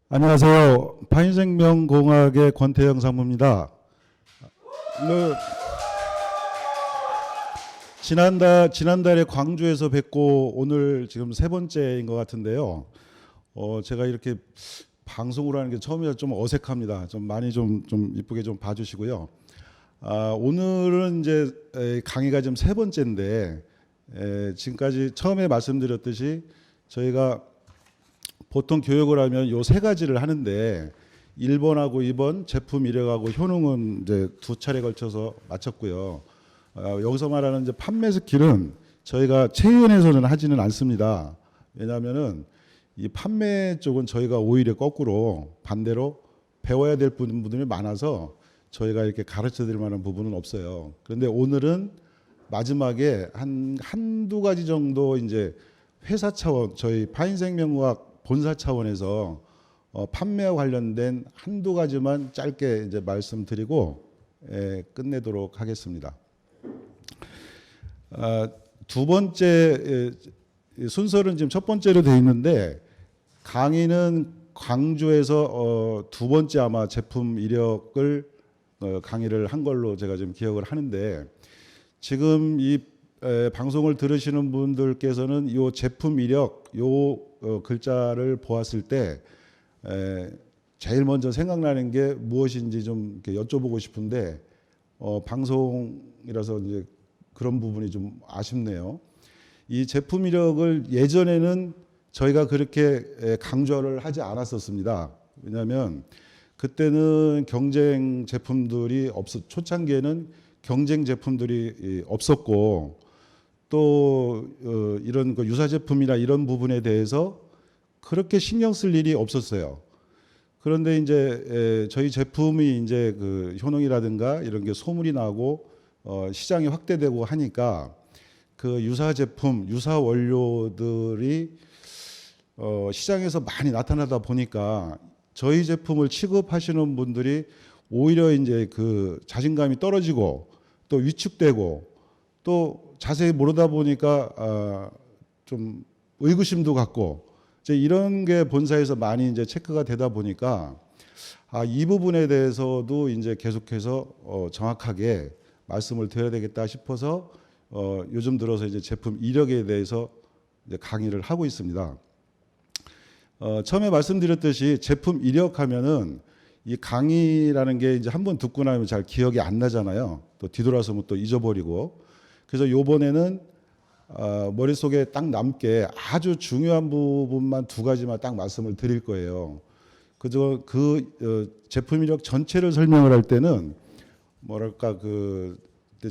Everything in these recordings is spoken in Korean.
안녕하세요. 파인생명공학의 권태영 상무입니다. 그 지난달에 광주에서 뵙고 오늘 지금 세 번째인 것 같은데요. 제가 이렇게 방송으로 하는 게 처음이라 좀 어색합니다. 좀 많이 좀 이쁘게 좀 봐주시고요. 오늘은 이제 강의가 지금 세 번째인데 지금까지 처음에 말씀드렸듯이 저희가 보통 교육을 하면 요 세 가지를 하는데 1번하고 2번 제품 이력하고 효능은 이제 두 차례 걸쳐서 마쳤고요. 여기서 말하는 이제 판매 스킬은 저희가 체의원에서는 하지는 않습니다. 왜냐하면은 이 판매 쪽은 저희가 오히려 거꾸로 반대로 배워야 될 분들이 많아서 저희가 이렇게 가르쳐 드릴 만한 부분은 없어요. 그런데 오늘은 마지막에 한두 가지 정도 이제 회사 차원 저희 파인생명과학 본사 차원에서 판매와 관련된 한두 가지만 짧게 이제 말씀드리고 끝내도록 하겠습니다. 두 번째 순서는 지금 첫 번째로 되어 있는데 강의는 광주에서 두 번째 아마 제품 이력을 강의를 한 걸로 제가 지금 기억을 하는데 지금 이 방송을 들으시는 분들께서는 이 제품 이력 요 글자를 보았을 때 제일 먼저 생각나는 게 무엇인지 좀 이렇게 여쭤보고 싶은데 방송이라서 이제 그런 부분이 좀 아쉽네요. 이 제품 이력을 예전에는 저희가 그렇게 강조를 하지 않았었습니다. 왜냐하면 그때는 경쟁 제품들이 초창기에는 경쟁 제품들이 없었고 또 이런 유사 제품이나 이런 부분에 대해서 그렇게 신경 쓸 일이 없었어요. 그런데 이제 저희 제품이 이제 그 효능이라든가 이런 게 소문이 나고 시장이 확대되고 하니까 그 유사 제품, 유사 원료들이 시장에서 많이 나타나다 보니까 저희 제품을 취급하시는 분들이 오히려 이제 그 자신감이 떨어지고 또 위축되고 또 자세히 모르다 보니까 좀 의구심도 갖고 이제 이런 게 본사에서 많이 이제 체크가 되다 보니까 이 부분에 대해서도 이제 계속해서 정확하게 말씀을 드려야 되겠다 싶어서 요즘 들어서 이제 제품 이력에 대해서 이제 강의를 하고 있습니다. 처음에 말씀드렸듯이 제품 이력하면은 이 강의라는 게 이제 한번 듣고 나면 잘 기억이 안 나잖아요. 또 뒤돌아서면 또 잊어버리고. 그래서 요번에는 머릿속에 딱 남게 아주 중요한 부분만 두 가지만 딱 말씀을 드릴 거예요. 그저 제품 이력 전체를 설명을 할 때는 뭐랄까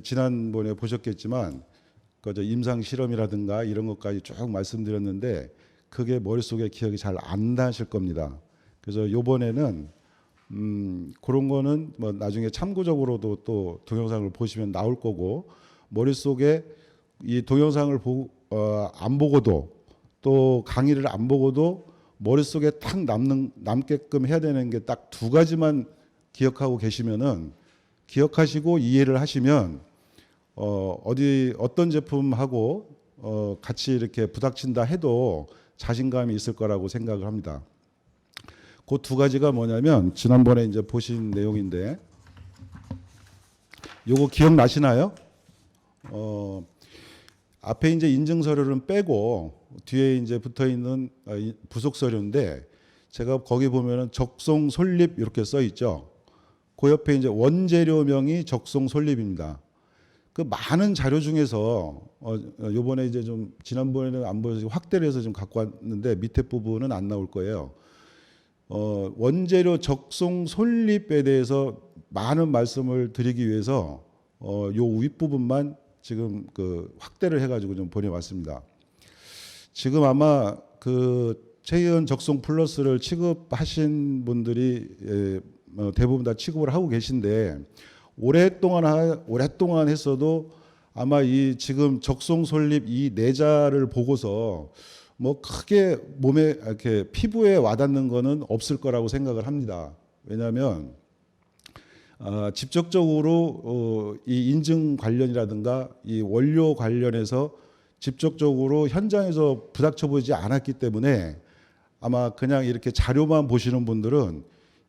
지난번에 보셨겠지만 그저 임상 실험이라든가 이런 것까지 쭉 말씀드렸는데 그게 머릿속에 기억이 잘 안 나실 겁니다. 그래서 요번에는 그런 거는 뭐 나중에 참고적으로도 또 동영상을 보시면 나올 거고 머릿속에 이 동영상을 안 보고도 또 강의를 안 보고도 머릿속에 탁 남게끔 해야 되는 게 딱 두 가지만 기억하고 계시면은 기억하시고 이해를 하시면 어떤 제품하고 같이 이렇게 부닥친다 해도 자신감이 있을 거라고 생각을 합니다. 그 두 가지가 뭐냐면 지난번에 이제 보신 내용인데 요거 기억나시나요? 앞에 이제 인증 서류는 빼고 뒤에 이제 붙어 있는 부속 서류인데 제가 거기 보면은 적송 솔립 이렇게 써 있죠. 그 옆에 이제 원재료명이 적송 솔립입니다. 그 많은 자료 중에서 요번에 이제 좀 지난번에는 안 보여서 확대를 해서 좀 갖고 왔는데 밑에 부분은 안 나올 거예요. 원재료 적송 솔립에 대해서 많은 말씀을 드리기 위해서 요 윗부분만 지금 그 확대를 해가지고 좀 보내왔습니다. 지금 아마 그 체의원 적송 플러스를 취급하신 분들이 대부분 다 취급을 하고 계신데 오랫동안 했어도 아마 이 지금 적송 솔립 이 내자를 보고서 뭐 크게 몸에 이렇게 피부에 와닿는 거는 없을 거라고 생각을 합니다. 왜냐하면 직접적으로 이 인증 관련이라든가 이 원료 관련해서 직접적으로 현장에서 부닥쳐 보지 않았기 때문에 아마 그냥 이렇게 자료만 보시는 분들은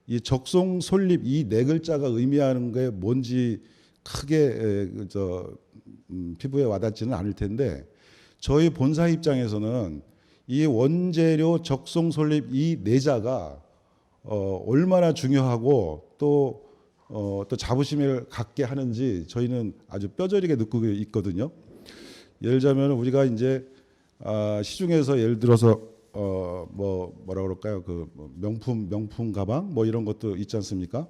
이 적송 솔립 이 네 글자가 의미하는 게 뭔지 크게 피부에 와닿지는 않을 텐데, 저희 본사 입장에서는 이 원재료 적송 솔립 이 네 자가 얼마나 중요하고 또 자부심을 갖게 하는지 저희는 아주 뼈저리게 느끼고 있거든요. 예를 들자면 우리가 이제 시중에서 예를 들어서 뭐라 그럴까요? 명품 가방 뭐 이런 것도 있지 않습니까?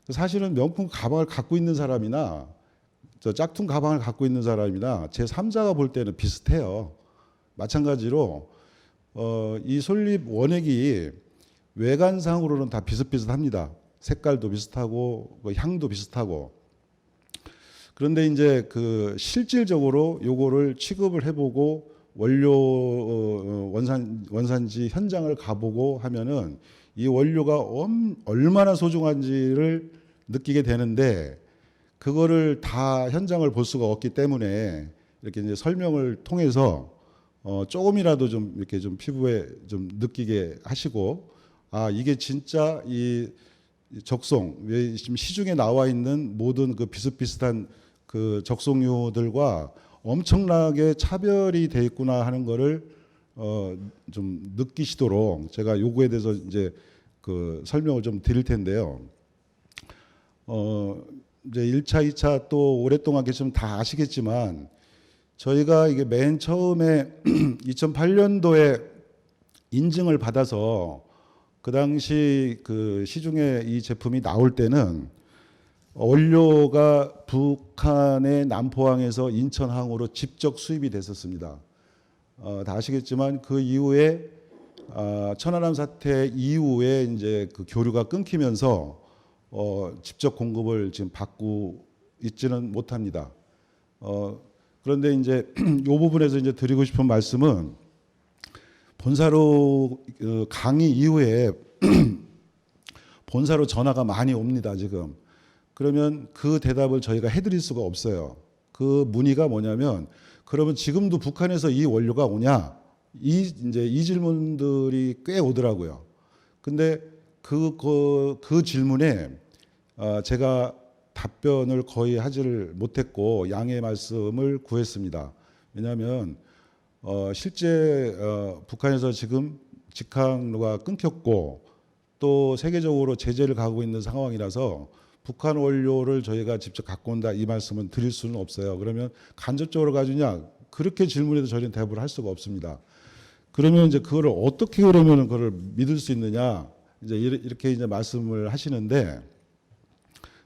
사실은 명품 가방을 갖고 있는 사람이나 저 짝퉁 가방을 갖고 있는 사람이나 제 3자가 볼 때는 비슷해요. 마찬가지로 이 솔립 원액이 외관상으로는 다 비슷비슷합니다. 색깔도 비슷하고 향도 비슷하고. 그런데 이제 그 실질적으로 요거를 취급을 해보고 원료 원산지 현장을 가보고 하면은 이 원료가 얼마나 소중한지를 느끼게 되는데, 그거를 다 현장을 볼 수가 없기 때문에 이렇게 이제 설명을 통해서 조금이라도 좀 이렇게 좀 피부에 좀 느끼게 하시고, 이게 진짜 이 적송, 왜 지금 시중에 나와 있는 모든 그 비슷비슷한 그 적송료들과 엄청나게 차별이 돼 있구나 하는 거를 좀 느끼시도록 제가 요거에 대해서 이제 그 설명을 좀 드릴 텐데요. 이제 1차, 2차 또 오랫동안 계시면 다 아시겠지만, 저희가 이게 맨 처음에 2008년도에 인증을 받아서 그 당시 그 시중에 이 제품이 나올 때는 원료가 북한의 남포항에서 인천항으로 직접 수입이 됐었습니다. 다 아시겠지만 그 이후에 천안함 사태 이후에 이제 그 교류가 끊기면서 직접 공급을 지금 받고 있지는 못합니다. 그런데 이제 이 부분에서 이제 드리고 싶은 말씀은, 본사로 강의 이후에 본사로 전화가 많이 옵니다, 지금. 그러면 그 대답을 저희가 해드릴 수가 없어요. 그 문의가 뭐냐면, 그러면 지금도 북한에서 이 원료가 오냐? 이제 이 질문들이 꽤 오더라고요. 근데 그 질문에 제가 답변을 거의 하지를 못했고 양해 말씀을 구했습니다. 왜냐하면 실제 북한에서 지금 직항로가 끊겼고 또 세계적으로 제재를 가하고 있는 상황이라서 북한 원료를 저희가 직접 갖고 온다 이 말씀은 드릴 수는 없어요. 그러면 간접적으로 가주냐? 그렇게 질문해도 저희는 대답을 할 수가 없습니다. 그러면 이제 그거를 어떻게 그러면 그걸 믿을 수 있느냐? 이제 이렇게 이제 말씀을 하시는데,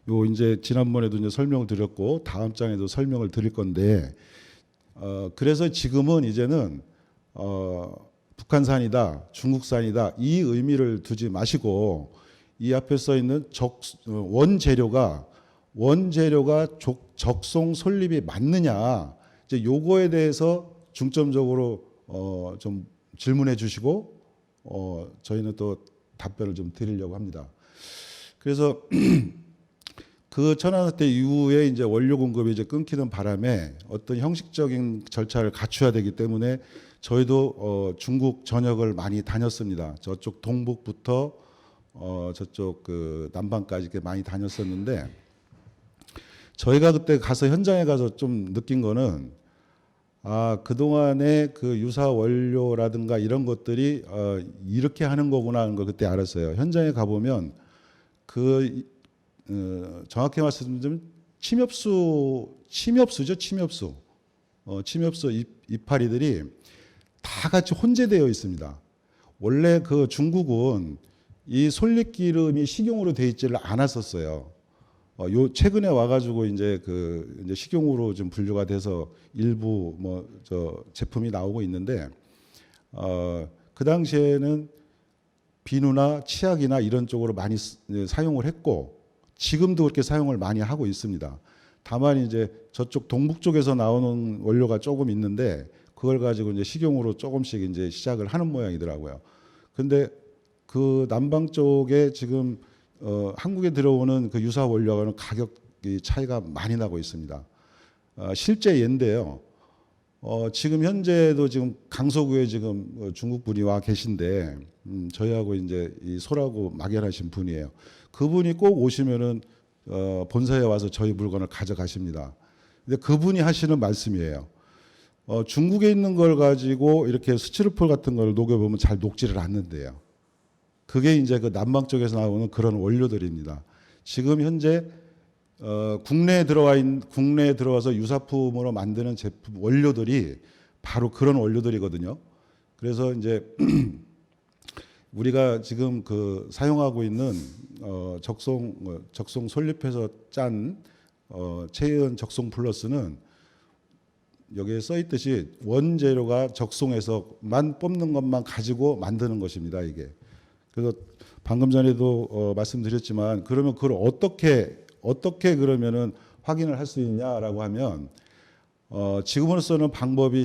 요 이제 지난번에도 이제 설명을 드렸고 다음 장에도 설명을 드릴 건데, 그래서 지금은 이제는 북한산이다, 중국산이다 이 의미를 두지 마시고, 이 앞에 써 있는 원재료가 적송 솔립이 맞느냐, 이제 요거에 대해서 중점적으로 좀 질문해 주시고 저희는 또 답변을 좀 드리려고 합니다. 그래서 그 천안 사태 이후에 이제 원료 공급이 이제 끊기는 바람에 어떤 형식적인 절차를 갖춰야 되기 때문에 저희도 중국 전역을 많이 다녔습니다. 저쪽 동북부터 저쪽 그 남방까지 이렇게 많이 다녔었는데, 저희가 그때 가서 현장에 가서 좀 느낀 거는, 그동안의 그 유사 원료라든가 이런 것들이 이렇게 하는 거구나 하는 걸 그때 알았어요. 현장에 가보면 정확히 말씀드리면 침엽수죠, 침엽수. 침엽수 이파리들이 다 같이 혼재되어 있습니다. 원래 그 중국은 이 솔잎기름이 식용으로 되어 있지를 않았었어요. 요 최근에 와가지고 이제 이제 식용으로 좀 분류가 돼서 일부 제품이 나오고 있는데, 그 당시에는 비누나 치약이나 이런 쪽으로 많이 사용을 했고, 지금도 그렇게 사용을 많이 하고 있습니다. 다만 이제 저쪽 동북 쪽에서 나오는 원료가 조금 있는데, 그걸 가지고 이제 식용으로 조금씩 이제 시작을 하는 모양이더라고요. 근데 그 남방 쪽에 지금 한국에 들어오는 그 유사 원료와는 가격이 차이가 많이 나고 있습니다. 실제 예인데요. 지금 현재도 지금 강서구에 지금 중국 분이 와 계신데 저희하고 이제 이 소라고 막연하신 분이에요. 그분이 꼭 오시면은 본사에 와서 저희 물건을 가져가십니다. 근데 그분이 하시는 말씀이에요. 중국에 있는 걸 가지고 이렇게 스티로폼 같은 걸 녹여보면 잘 녹지를 않는데요. 그게 이제 그 남방 쪽에서 나오는 그런 원료들입니다. 지금 현재 국내에 들어와서 유사품으로 만드는 제품 원료들이 바로 그런 원료들이거든요. 그래서 이제 우리가 지금 그 사용하고 있는 적송 솔잎에서 짠 체이언 적송 플러스는 여기에 써 있듯이 원재료가 적송에서만 뽑는 것만 가지고 만드는 것입니다. 이게. 그래서 방금 전에도 말씀드렸지만 그러면 그걸 어떻게 그러면은 확인을 할 수 있냐라고 하면 지금으로서는 방법이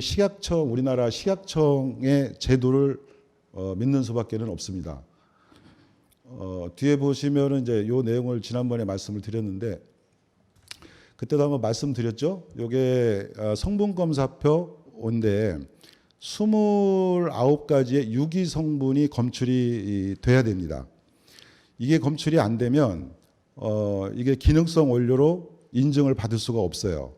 우리나라 식약청의 제도를 믿는 수밖에는 없습니다. 뒤에 보시면은 이제 요 내용을 지난번에 말씀을 드렸는데 그때도 한번 말씀드렸죠. 요게 성분 검사표인데 29가지의 유기 성분이 검출이 돼야 됩니다. 이게 검출이 안 되면 이게 기능성 원료로 인증을 받을 수가 없어요.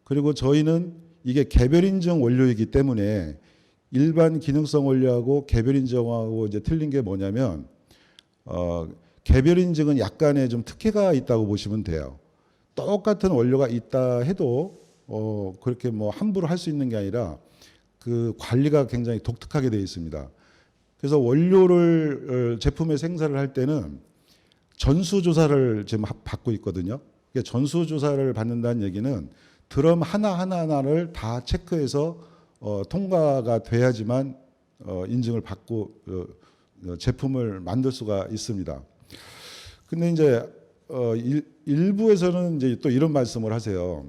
그리고 저희는 이게 개별 인증 원료이기 때문에 일반 기능성 원료하고 개별 인증하고 이제 틀린 게 뭐냐면 개별 인증은 약간의 좀 특혜가 있다고 보시면 돼요. 똑같은 원료가 있다 해도 그렇게 뭐 함부로 할 수 있는 게 아니라 그 관리가 굉장히 독특하게 되어 있습니다. 그래서 원료를 제품의 생산을 할 때는 전수조사를 지금 받고 있거든요. 전수조사를 받는다는 얘기는 드럼 하나하나를 다 체크해서 통과가 돼야지만 인증을 받고 제품을 만들 수가 있습니다. 근데 이제 일부에서는 이제 또 이런 말씀을 하세요.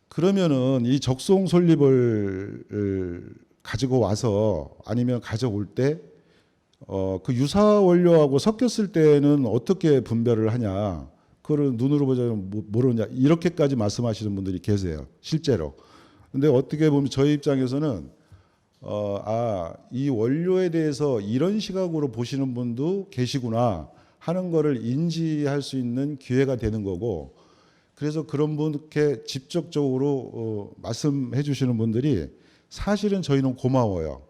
그러면은 이 적송 솔잎을 가지고 와서 아니면 가져올 때 그 유사 원료하고 섞였을 때는 어떻게 분별을 하냐? 그걸 눈으로 보자면 모르냐? 이렇게까지 말씀하시는 분들이 계세요. 실제로. 근데 어떻게 보면 저희 입장에서는 이 원료에 대해서 이런 시각으로 보시는 분도 계시구나 하는 거를 인지할 수 있는 기회가 되는 거고, 그래서 그런 분께 직접적으로 말씀해 주시는 분들이 사실은 저희는 고마워요.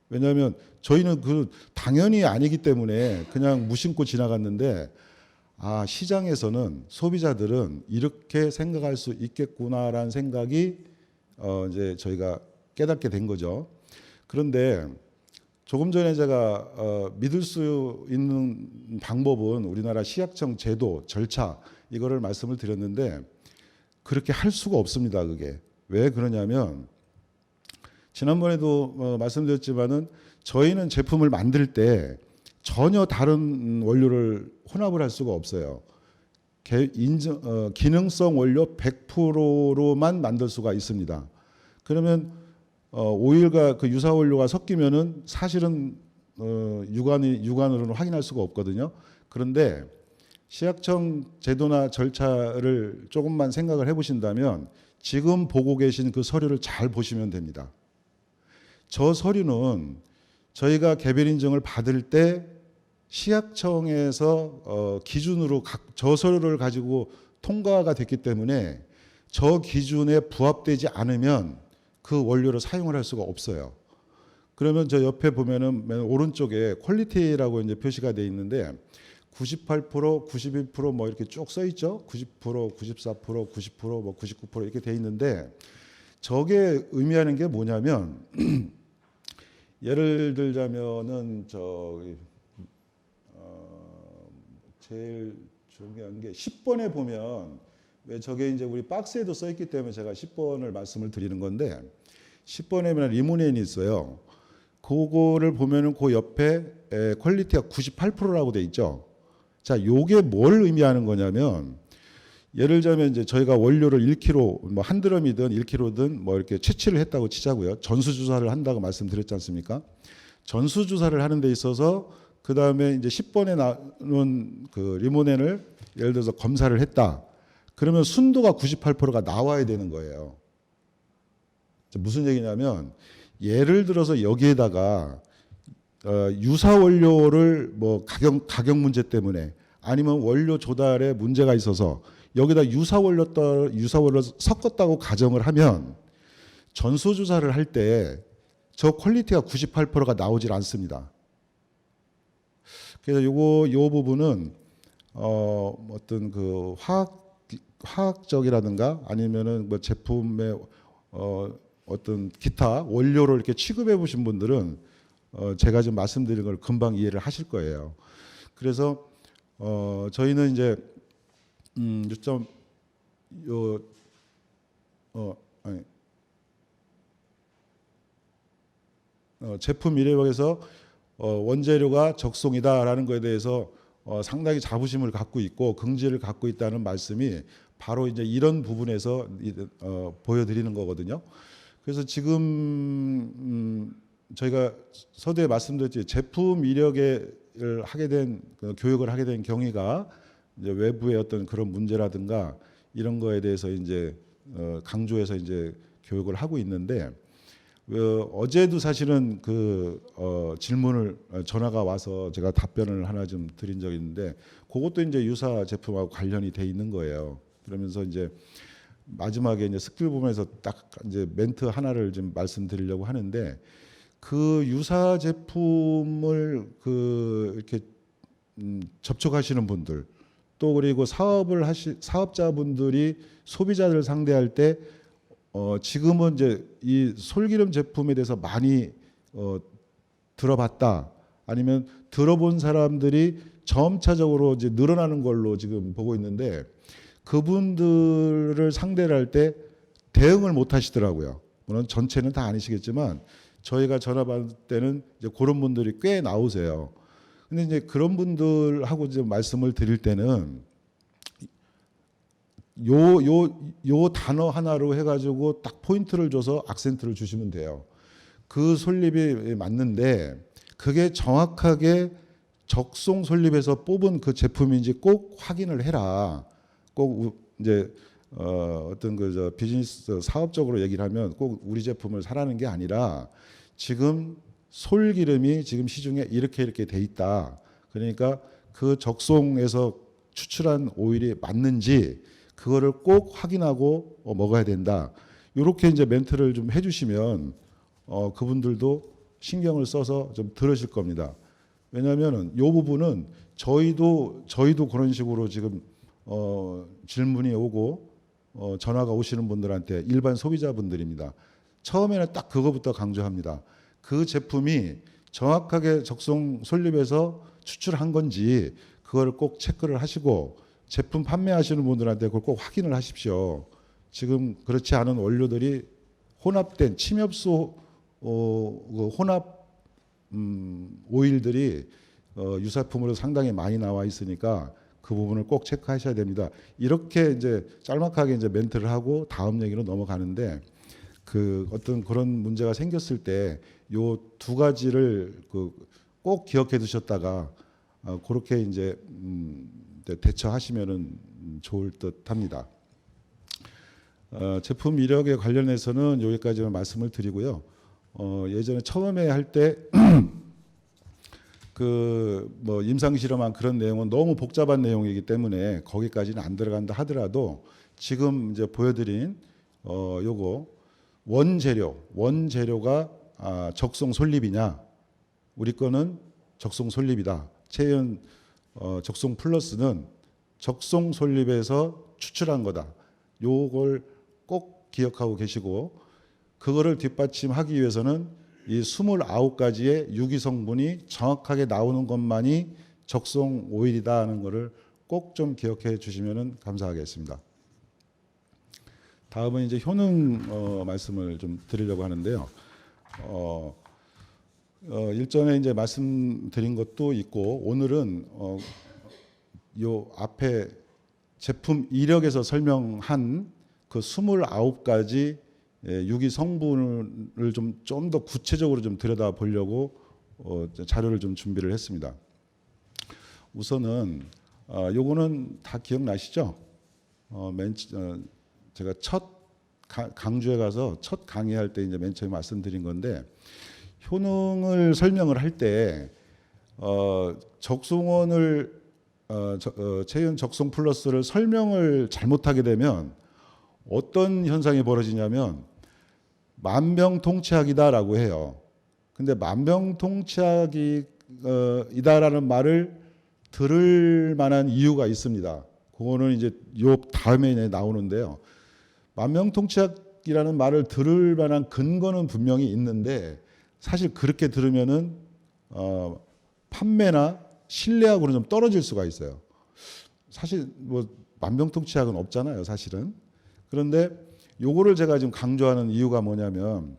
왜냐하면 저희는 그 당연히 아니기 때문에 그냥 무심코 지나갔는데 시장에서는 소비자들은 이렇게 생각할 수 있겠구나라는 생각이 이제 저희가 깨닫게 된 거죠. 그런데 조금 전에 제가 믿을 수 있는 방법은 우리나라 식약청 제도, 절차 이거를 말씀을 드렸는데 그렇게 할 수가 없습니다. 그게 왜 그러냐면 지난번에도 말씀드렸지만은 저희는 제품을 만들 때 전혀 다른 원료를 혼합을 할 수가 없어요. 기능성 원료 100%로만 만들 수가 있습니다. 그러면 오일과 그 유사 원료가 섞이면은 사실은 육안으로는 확인할 수가 없거든요. 그런데 식약청 제도나 절차를 조금만 생각을 해보신다면 지금 보고 계신 그 서류를 잘 보시면 됩니다. 저 서류는 저희가 개별 인증을 받을 때 식약청에서 기준으로 저 서류를 가지고 통과가 됐기 때문에 저 기준에 부합되지 않으면 그 원료를 사용을 할 수가 없어요. 그러면 저 옆에 보면은 맨 오른쪽에 퀄리티라고 이제 표시가 되어 있는데 98%, 91% 뭐 이렇게 쭉 써 있죠. 90%, 94%, 90%, 뭐 99% 이렇게 돼 있는데 저게 의미하는 게 뭐냐면 예를 들자면은 제일 중요한 게 10번에 보면 왜 저게 이제 우리 박스에도 써 있기 때문에 제가 10번을 말씀을 드리는 건데 10번에 보면 리모넨이 있어요. 그거를 보면은 그 옆에 퀄리티가 98%라고 돼 있죠. 자, 요게 뭘 의미하는 거냐면 예를 들자면 이제 저희가 원료를 1kg 뭐 한 드럼이든 1kg든 뭐 이렇게 채취를 했다고 치자고요. 전수조사를 한다고 말씀드렸지 않습니까? 전수조사를 하는 데 있어서 그 다음에 이제 10번에 나온 그 리모넨을 예를 들어서 검사를 했다. 그러면 순도가 98%가 나와야 되는 거예요. 무슨 얘기냐면 예를 들어서 여기에다가 유사 원료를 뭐 가격 문제 때문에 아니면 원료 조달에 문제가 있어서 여기다 유사 원료를 섞었다고 가정을 하면 전수조사를 할 때 저 퀄리티가 98%가 나오질 않습니다. 그래서 요 부분은 어떤 그 화학적이라든가 아니면은 뭐 제품의 어떤 기타 원료를 이렇게 취급해 보신 분들은 제가 지금 말씀드린 걸 금방 이해를 하실 거예요. 그래서 저희는 이제 요점 아니 제품 이력에서 원재료가 적송이다라는 것에 대해서 상당히 자부심을 갖고 있고 긍지를 갖고 있다는 말씀이 바로 이제 이런 부분에서 보여드리는 거거든요. 그래서 지금 저희가 서두에 말씀드렸지 제품 이력을 하게 된 교육을 하게 된 경위가 이제 외부의 어떤 그런 문제라든가 이런 거에 대해서 이제 강조해서 이제 교육을 하고 있는데 어제도 사실은 그 질문을 전화가 와서 제가 답변을 하나 좀 드린 적이 있는데 그것도 이제 유사 제품하고 관련이 돼 있는 거예요. 그러면서 이제 마지막에 이제 스킬 부분에서 딱 이제 멘트 하나를 좀 말씀드리려고 하는데 그 유사 제품을 그 이렇게 접촉하시는 분들 또 그리고 사업자분들이 소비자들 상대할 때 지금은 이제 이 솔기름 제품에 대해서 많이 들어봤다 아니면 들어본 사람들이 점차적으로 이제 늘어나는 걸로 지금 보고 있는데 그분들을 상대를 할 때 대응을 못 하시더라고요. 물론 전체는 다 아니시겠지만 저희가 전화 받을 때는 이제 그런 분들이 꽤 나오세요. 근데 이제 그런 분들하고 이제 말씀을 드릴 때는 요 단어 하나로 해가지고 딱 포인트를 줘서 악센트를 주시면 돼요. 그 솔잎이 맞는데 그게 정확하게 적송 솔잎에서 뽑은 그 제품인지 꼭 확인을 해라. 꼭 이제 어떤 그 비즈니스 사업적으로 얘기를 하면 꼭 우리 제품을 사라는 게 아니라 지금 솔기름이 지금 시중에 이렇게 돼 있다. 그러니까 그 적송에서 추출한 오일이 맞는지 그거를 꼭 확인하고 먹어야 된다. 이렇게 이제 멘트를 좀 해주시면 그분들도 신경을 써서 좀 들으실 겁니다. 왜냐하면은 이 부분은 저희도 그런 식으로 지금 질문이 오고 전화가 오시는 분들한테 일반 소비자분들입니다. 처음에는 딱 그거부터 강조합니다. 그 제품이 정확하게 적송 솔잎에서 추출한 건지 그걸 꼭 체크를 하시고 제품 판매하시는 분들한테 그걸 꼭 확인을 하십시오. 지금 그렇지 않은 원료들이 혼합된 침엽수 혼합 오일들이 유사품으로 상당히 많이 나와 있으니까 그 부분을 꼭 체크하셔야 됩니다. 이렇게 이제 짤막하게 이제 멘트를 하고 다음 얘기로 넘어가는데 그 어떤 그런 문제가 생겼을 때 요 두 가지를 꼭 기억해 두셨다가 그렇게 이제 대처하시면은 좋을 듯합니다. 제품 이력에 관련해서는 여기까지만 말씀을 드리고요. 예전에 처음에 할 때 그 뭐 임상 실험한 그런 내용은 너무 복잡한 내용이기 때문에 거기까지는 안 들어간다 하더라도 지금 이제 보여드린 요거 원재료가 적송 솔잎이냐 우리 거는 적송 솔잎이다. 체연 적송 플러스는 적송 솔잎에서 추출한 거다. 요걸 꼭 기억하고 계시고 그거를 뒷받침하기 위해서는 이 29가지의 유기 성분이 정확하게 나오는 것만이 적송 오일이다 하는 거를 꼭 좀 기억해 주시면 감사하겠습니다. 다음은 이제 효능 말씀을 좀 드리려고 하는데요. 일전에 이제 말씀드린 것도 있고 오늘은 요 앞에 제품 이력에서 설명한 그 29가지 유기 성분을 좀 더 구체적으로 좀 들여다 보려고 자료를 좀 준비를 했습니다. 우선은 요거는 다 기억나시죠? 제가 첫 강주에 가서 첫 강의할 때 이제 맨 처음에 말씀드린 건데, 효능을 설명을 할 때 적송원을 체현 적송 플러스를 설명을 잘못하게 되면 어떤 현상이 벌어지냐면 만병통치약이다라고 해요. 근데 만병통치약이다라는 말을 들을 만한 이유가 있습니다. 그거는 이제 요 다음에 나오는데요. 만병통치약이라는 말을 들을 만한 근거는 분명히 있는데, 사실 그렇게 들으면은 판매나 신뢰하고는 좀 떨어질 수가 있어요. 사실 뭐 만병통치약은 없잖아요, 사실은. 그런데 요거를 제가 지금 강조하는 이유가 뭐냐면,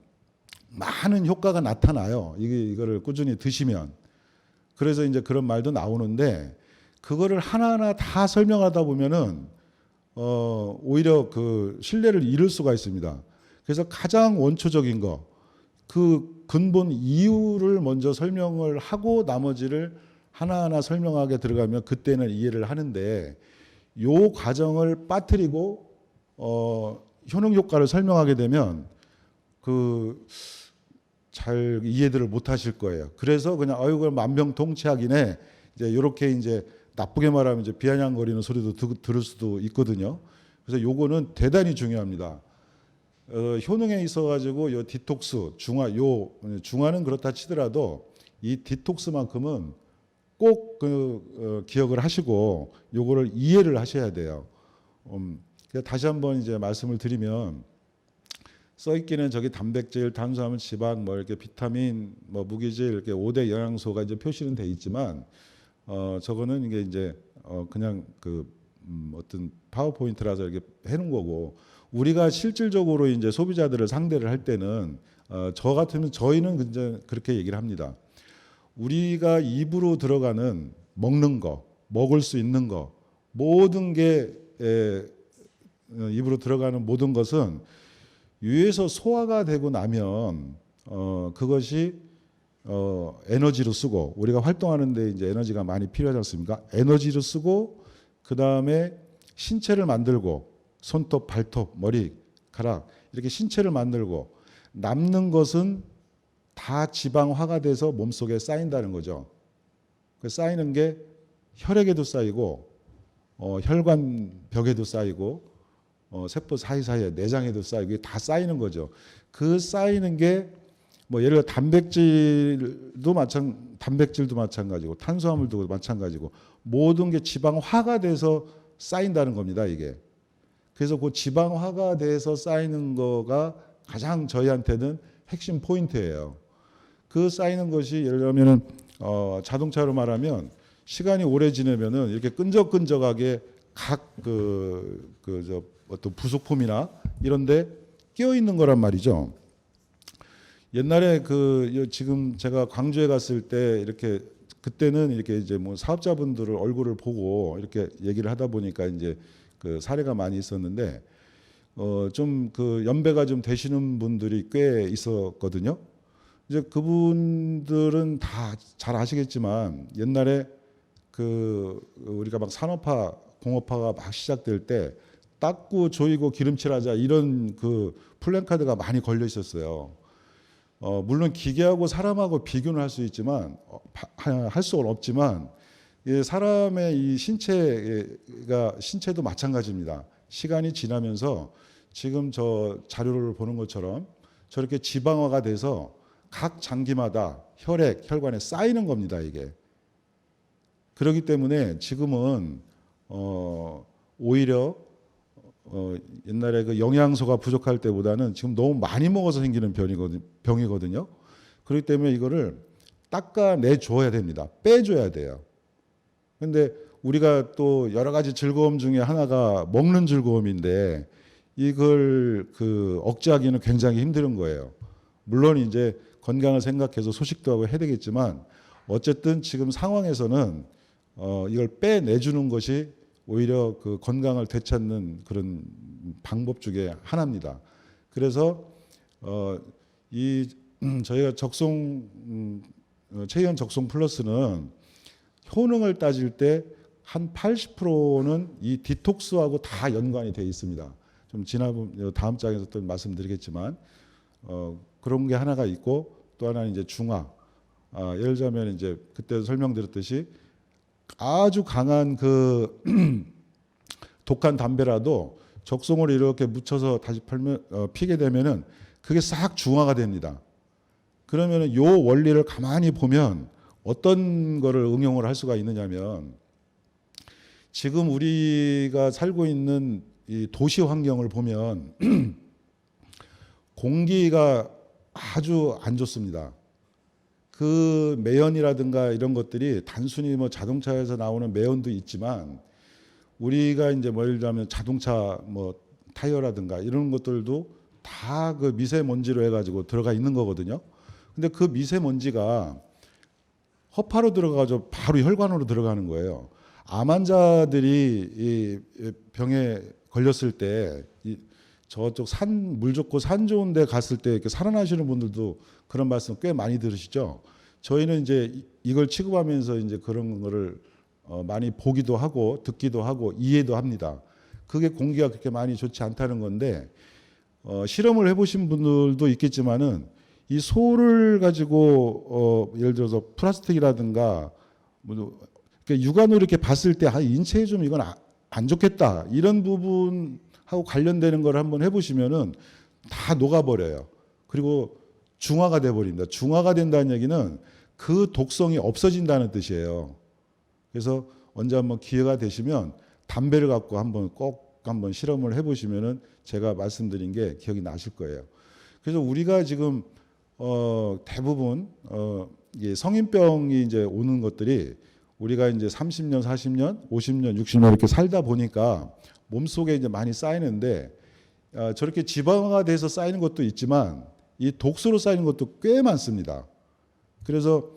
많은 효과가 나타나요. 이거를 꾸준히 드시면. 그래서 이제 그런 말도 나오는데, 그거를 하나하나 다 설명하다 보면은 오히려 그 신뢰를 잃을 수가 있습니다. 그래서 가장 원초적인 거, 그 근본 이유를 먼저 설명을 하고 나머지를 하나하나 설명하게 들어가면 그때는 이해를 하는데, 요 과정을 빠뜨리고 효능 효과를 설명하게 되면 잘 이해들을 못 하실 거예요. 그래서 그냥 그건 만병통치약이네, 이제 이렇게 이제 나쁘게 말하면 이제 비아냥거리는 소리도 들을 수도 있거든요. 그래서 요거는 대단히 중요합니다. 효능에 있어 가지고 요 디톡스 중화는 그렇다 치더라도 이 디톡스만큼은 꼭 기억을 하시고 요거를 이해를 하셔야 돼요. 다시 한번 이제 말씀을 드리면, 써 있기는 저기 단백질, 탄수화물, 지방, 뭐 이렇게 비타민, 뭐 무기질 이렇게 5대 영양소가 이제 표시는 돼 있지만, 저거는 이게 이제 그냥 어떤 파워포인트라서 이렇게 해놓은 거고, 우리가 실질적으로 이제 소비자들을 상대를 할 때는 저 같으면 저희는 이제 그렇게 얘기를 합니다. 우리가 입으로 들어가는 먹는 거, 먹을 수 있는 거, 모든 게 입으로 들어가는 모든 것은 위에서 소화가 되고 나면 그것이 에너지로 쓰고, 우리가 활동하는데 이제 에너지가 많이 필요하지 않습니까? 에너지로 쓰고, 그 다음에 신체를 만들고, 손톱, 발톱, 머리카락 이렇게 신체를 만들고, 남는 것은 다 지방화가 돼서 몸속에 쌓인다는 거죠. 그 쌓이는 게 혈액에도 쌓이고 혈관벽에도 쌓이고 세포 사이사이에 내장에도 쌓이고, 이게 다 쌓이는 거죠. 그 쌓이는 게 뭐 예를 들어 단백질도 마찬가지고 탄수화물도 마찬가지고, 모든 게 지방화가 돼서 쌓인다는 겁니다, 이게. 그래서 그 지방화가 돼서 쌓이는 거가 가장 저희한테는 핵심 포인트예요. 그 쌓이는 것이 예를 들면은 자동차로 말하면 시간이 오래 지나면은 이렇게 끈적끈적하게 각 어떤 부속품이나 이런데 끼어 있는 거란 말이죠. 옛날에 지금 제가 광주에 갔을 때 이렇게 그때는 이렇게 이제 뭐 사업자분들을 얼굴을 보고 이렇게 얘기를 하다 보니까 이제 그 사례가 많이 있었는데, 좀 연배가 좀 되시는 분들이 꽤 있었거든요. 이제 그분들은 다 잘 아시겠지만, 옛날에 우리가 막 산업화, 공업화가 막 시작될 때 닦고 조이고 기름칠하자 이런 플랜카드가 많이 걸려 있었어요. 물론 기계하고 사람하고 비교는 할 수 있지만 할 수는 없지만, 사람의 이 신체도 마찬가지입니다. 시간이 지나면서 지금 저 자료를 보는 것처럼 저렇게 지방화가 돼서 각 장기마다 혈액, 혈관에 쌓이는 겁니다, 이게. 그렇기 때문에 지금은 오히려 옛날에 그 영양소가 부족할 때보다는 지금 너무 많이 먹어서 생기는 병이거든요. 그렇기 때문에 이거를 닦아내 줘야 됩니다. 빼줘야 돼요. 근데 우리가 또 여러 가지 즐거움 중에 하나가 먹는 즐거움인데, 이걸 억제하기는 굉장히 힘든 거예요. 물론 이제 건강을 생각해서 소식도 하고 해야 되겠지만, 어쨌든 지금 상황에서는 이걸 빼내주는 것이 오히려 그 건강을 되찾는 그런 방법 중에 하나입니다. 그래서 저희가 체이온 적송 플러스는 효능을 따질 때 한 80%는 이 디톡스하고 다 연관이 되어 있습니다. 좀 다음 장에서 또 말씀드리겠지만 그런 게 하나가 있고 또 하나는 이제 중화. 예를 들자면 이제 그때 설명드렸듯이 아주 강한 그 독한 담배라도 적송을 이렇게 묻혀서 다시 피게 되면은 그게 싹 중화가 됩니다. 그러면은 요 원리를 가만히 보면 어떤 거를 응용을 할 수가 있느냐면 지금 우리가 살고 있는 이 도시 환경을 보면 공기가 아주 안 좋습니다. 그 매연이라든가 이런 것들이 단순히 뭐 자동차에서 나오는 매연도 있지만 우리가 이제 뭐 예를 들면 자동차 뭐 타이어라든가 이런 것들도 다 그 미세먼지로 해가지고 들어가 있는 거거든요. 근데 그 미세먼지가 허파로 들어가서 바로 혈관으로 들어가는 거예요. 암 환자들이 이 병에 걸렸을 때 저쪽 물 좋고 산 좋은 데 갔을 때 이렇게 살아나시는 분들도 그런 말씀 꽤 많이 들으시죠. 저희는 이제 이걸 취급하면서 이제 그런 거를 많이 보기도 하고 듣기도 하고 이해도 합니다. 그게 공기가 그렇게 많이 좋지 않다는 건데 실험을 해보신 분들도 있겠지만은 이 소를 가지고 예를 들어서 플라스틱이라든가 뭐 육안으로 이렇게 봤을 때 인체에 좀 이건 안 좋겠다 이런 부분하고 관련되는 걸 한번 해보시면은 다 녹아버려요. 그리고 중화가 돼버립니다. 중화가 된다는 얘기는 그 독성이 없어진다는 뜻이에요. 그래서 언제 한번 기회가 되시면 담배를 갖고 꼭 한번 실험을 해보시면은 제가 말씀드린 게 기억이 나실 거예요. 그래서 우리가 지금 대부분 이게 성인병이 이제 오는 것들이 우리가 이제 30년, 40년, 50년, 60년 이렇게 살다 보니까 몸속에 이제 많이 쌓이는데 저렇게 지방화가 돼서 쌓이는 것도 있지만 이 독소로 쌓이는 것도 꽤 많습니다. 그래서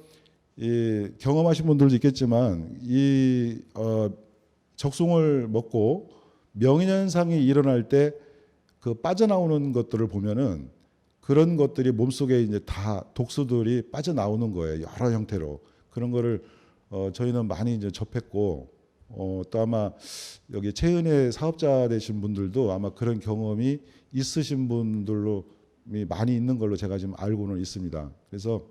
경험하신 분들도 있겠지만 이 적송을 먹고 명현상이 일어날 때 그 빠져나오는 것들을 보면은 그런 것들이 몸속에 이제 다 독소들이 빠져나오는 거예요. 여러 형태로. 그런 거를 저희는 많이 이제 접했고 또 아마 여기 최은혜 사업자 되신 분들도 아마 그런 경험이 있으신 분들로 많이 있는 걸로 제가 지금 알고는 있습니다. 그래서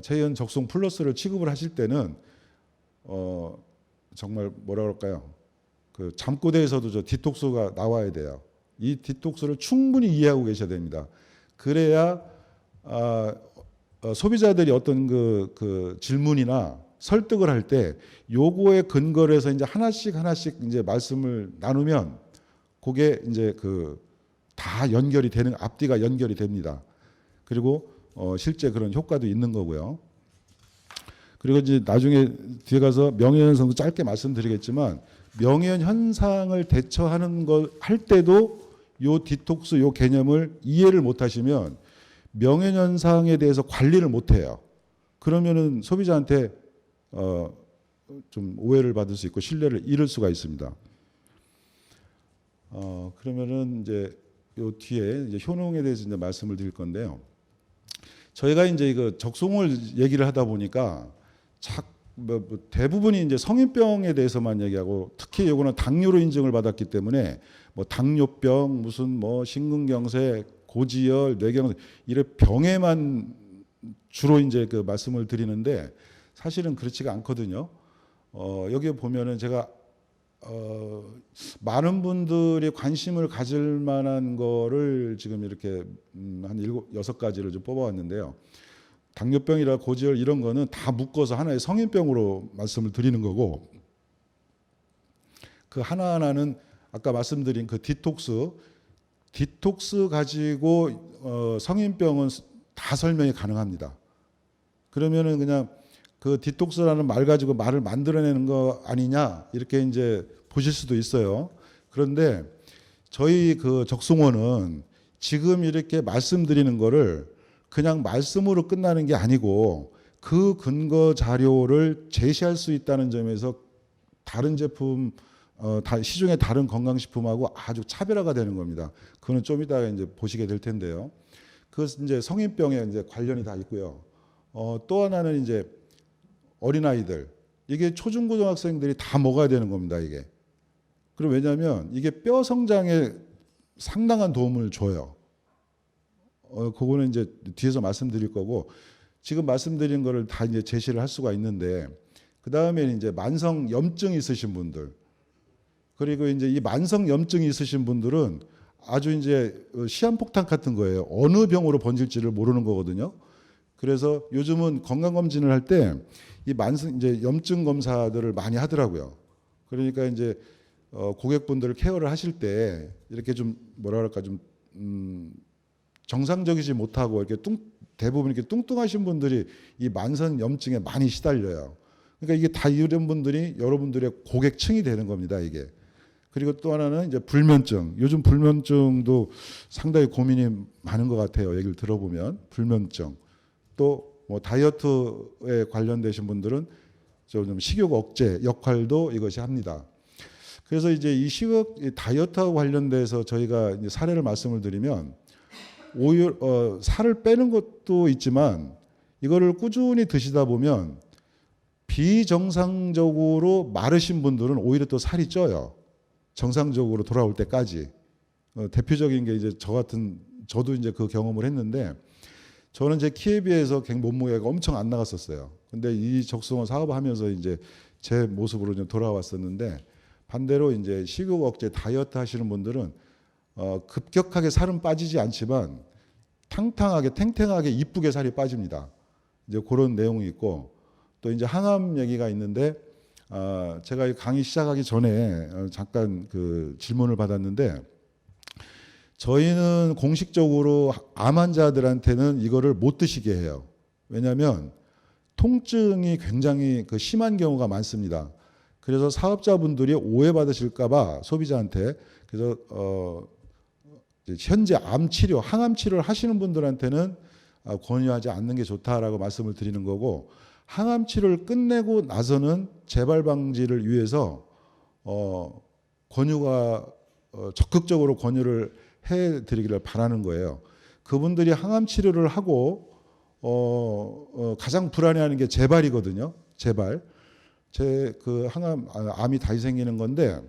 체현 적송 플러스를 취급을 하실 때는 정말 뭐라 그럴까요? 그 잠꼬대에서도 저 디톡스가 나와야 돼요. 이 디톡스를 충분히 이해하고 계셔야 됩니다. 그래야 소비자들이 어떤 그 질문이나 설득을 할 때 요거에 근거를 해서 이제 하나씩 이제 말씀을 나누면 그게 이제 그 다 연결이 되는 앞뒤가 연결이 됩니다. 그리고 실제 그런 효과도 있는 거고요. 그리고 이제 나중에 뒤에 가서 명예현 현상도 짧게 말씀드리겠지만 명예현 현상을 대처하는 걸 할 때도 요 디톡스 요 개념을 이해를 못 하시면 명예현 현상에 대해서 관리를 못 해요. 그러면은 소비자한테 좀 오해를 받을 수 있고 신뢰를 잃을 수가 있습니다. 그러면은 이제 요 뒤에 이제 효능에 대해서 이제 말씀을 드릴 건데요. 저희가 이제 이거 적송을 얘기를 하다 보니까 대부분이 이제 성인병에 대해서만 얘기하고 특히 요거는 당뇨로 인증을 받았기 때문에 뭐 당뇨병 무슨 뭐 심근경색 고지혈 뇌경색 이런 병에만 주로 이제 그 말씀을 드리는데 사실은 그렇지가 않거든요. 여기에 보면은 제가 많은 분들이 관심을 가질 만한 거를 지금 이렇게 한 6가지를 좀 뽑아왔는데요. 당뇨병이라 고지혈 이런 거는 다 묶어서 하나의 성인병으로 말씀을 드리는 거고 그 하나하나는 아까 말씀드린 그 디톡스 가지고 성인병은 다 설명이 가능합니다. 그러면은 그냥 그 디톡스라는 말 가지고 말을 만들어내는 거 아니냐 이렇게 이제 보실 수도 있어요. 그런데 저희 그 적송원은 지금 이렇게 말씀드리는 거를 그냥 말씀으로 끝나는 게 아니고 그 근거 자료를 제시할 수 있다는 점에서 다른 제품 시중의 다른 건강식품하고 아주 차별화가 되는 겁니다. 그거는 좀 이따가 이제 보시게 될 텐데요. 그것은 이제 성인병에 이제 관련이 다 있고요. 또 하나는 이제 어린아이들 이게 초중고등학생들이 다 먹어야 되는 겁니다. 이게 그리고 왜냐하면 이게 뼈 성장에 상당한 도움을 줘요. 그거는 이제 뒤에서 말씀드릴 거고, 지금 말씀드린 거를 다 이제 제시를 할 수가 있는데, 그 다음에 이제 만성 염증이 있으신 분들, 그리고 이제 이 만성 염증이 있으신 분들은 아주 이제 시한폭탄 같은 거예요. 어느 병으로 번질지를 모르는 거거든요. 그래서 요즘은 건강검진을 할 때 이 만성 이제 염증 검사들을 많이 하더라고요. 그러니까 이제 고객분들을 케어를 하실 때 이렇게 좀 뭐라 그럴까 좀 정상적이지 못하고 이렇게 대부분 이렇게 뚱뚱하신 분들이 이 만성 염증에 많이 시달려요. 그러니까 이게 다 이런 분들이 여러분들의 고객층이 되는 겁니다, 이게. 그리고 또 하나는 이제 불면증. 요즘 불면증도 상당히 고민이 많은 것 같아요. 얘기를 들어보면 불면증. 또 뭐 다이어트에 관련되신 분들은 좀 식욕 억제 역할도 이것이 합니다. 그래서 이제 이 식욕 다이어트하고 관련돼서 저희가 이제 사례를 말씀을 드리면 오히려 살을 빼는 것도 있지만 이거를 꾸준히 드시다 보면 비정상적으로 마르신 분들은 오히려 또 살이 쪄요. 정상적으로 돌아올 때까지. 대표적인 게 이제 저도 이제 그 경험을 했는데, 저는 제 키에 비해서 몸무게가 엄청 안 나갔었어요. 근데 이 적성을 사업하면서 이제 제 모습으로 좀 돌아왔었는데, 반대로 이제 식욕 억제 다이어트 하시는 분들은 급격하게 살은 빠지지 않지만 탕탕하게 탱탱하게 이쁘게 살이 빠집니다. 이제 그런 내용이 있고, 또 이제 항암 얘기가 있는데, 제가 강의 시작하기 전에 잠깐 그 질문을 받았는데, 저희는 공식적으로 암 환자들한테는 이거를 못 드시게 해요. 왜냐하면 통증이 굉장히 그 심한 경우가 많습니다. 그래서 사업자분들이 오해받으실까봐 소비자한테, 그래서 현재 암 치료, 항암 치료를 하시는 분들한테는 권유하지 않는 게 좋다라고 말씀을 드리는 거고, 항암 치료를 끝내고 나서는 재발 방지를 위해서 권유가 적극적으로 권유를 해드리기를 바라는 거예요. 그분들이 항암 치료를 하고 가장 불안해하는 게 재발이거든요. 재발. 그 암이 다시 생기는 건데,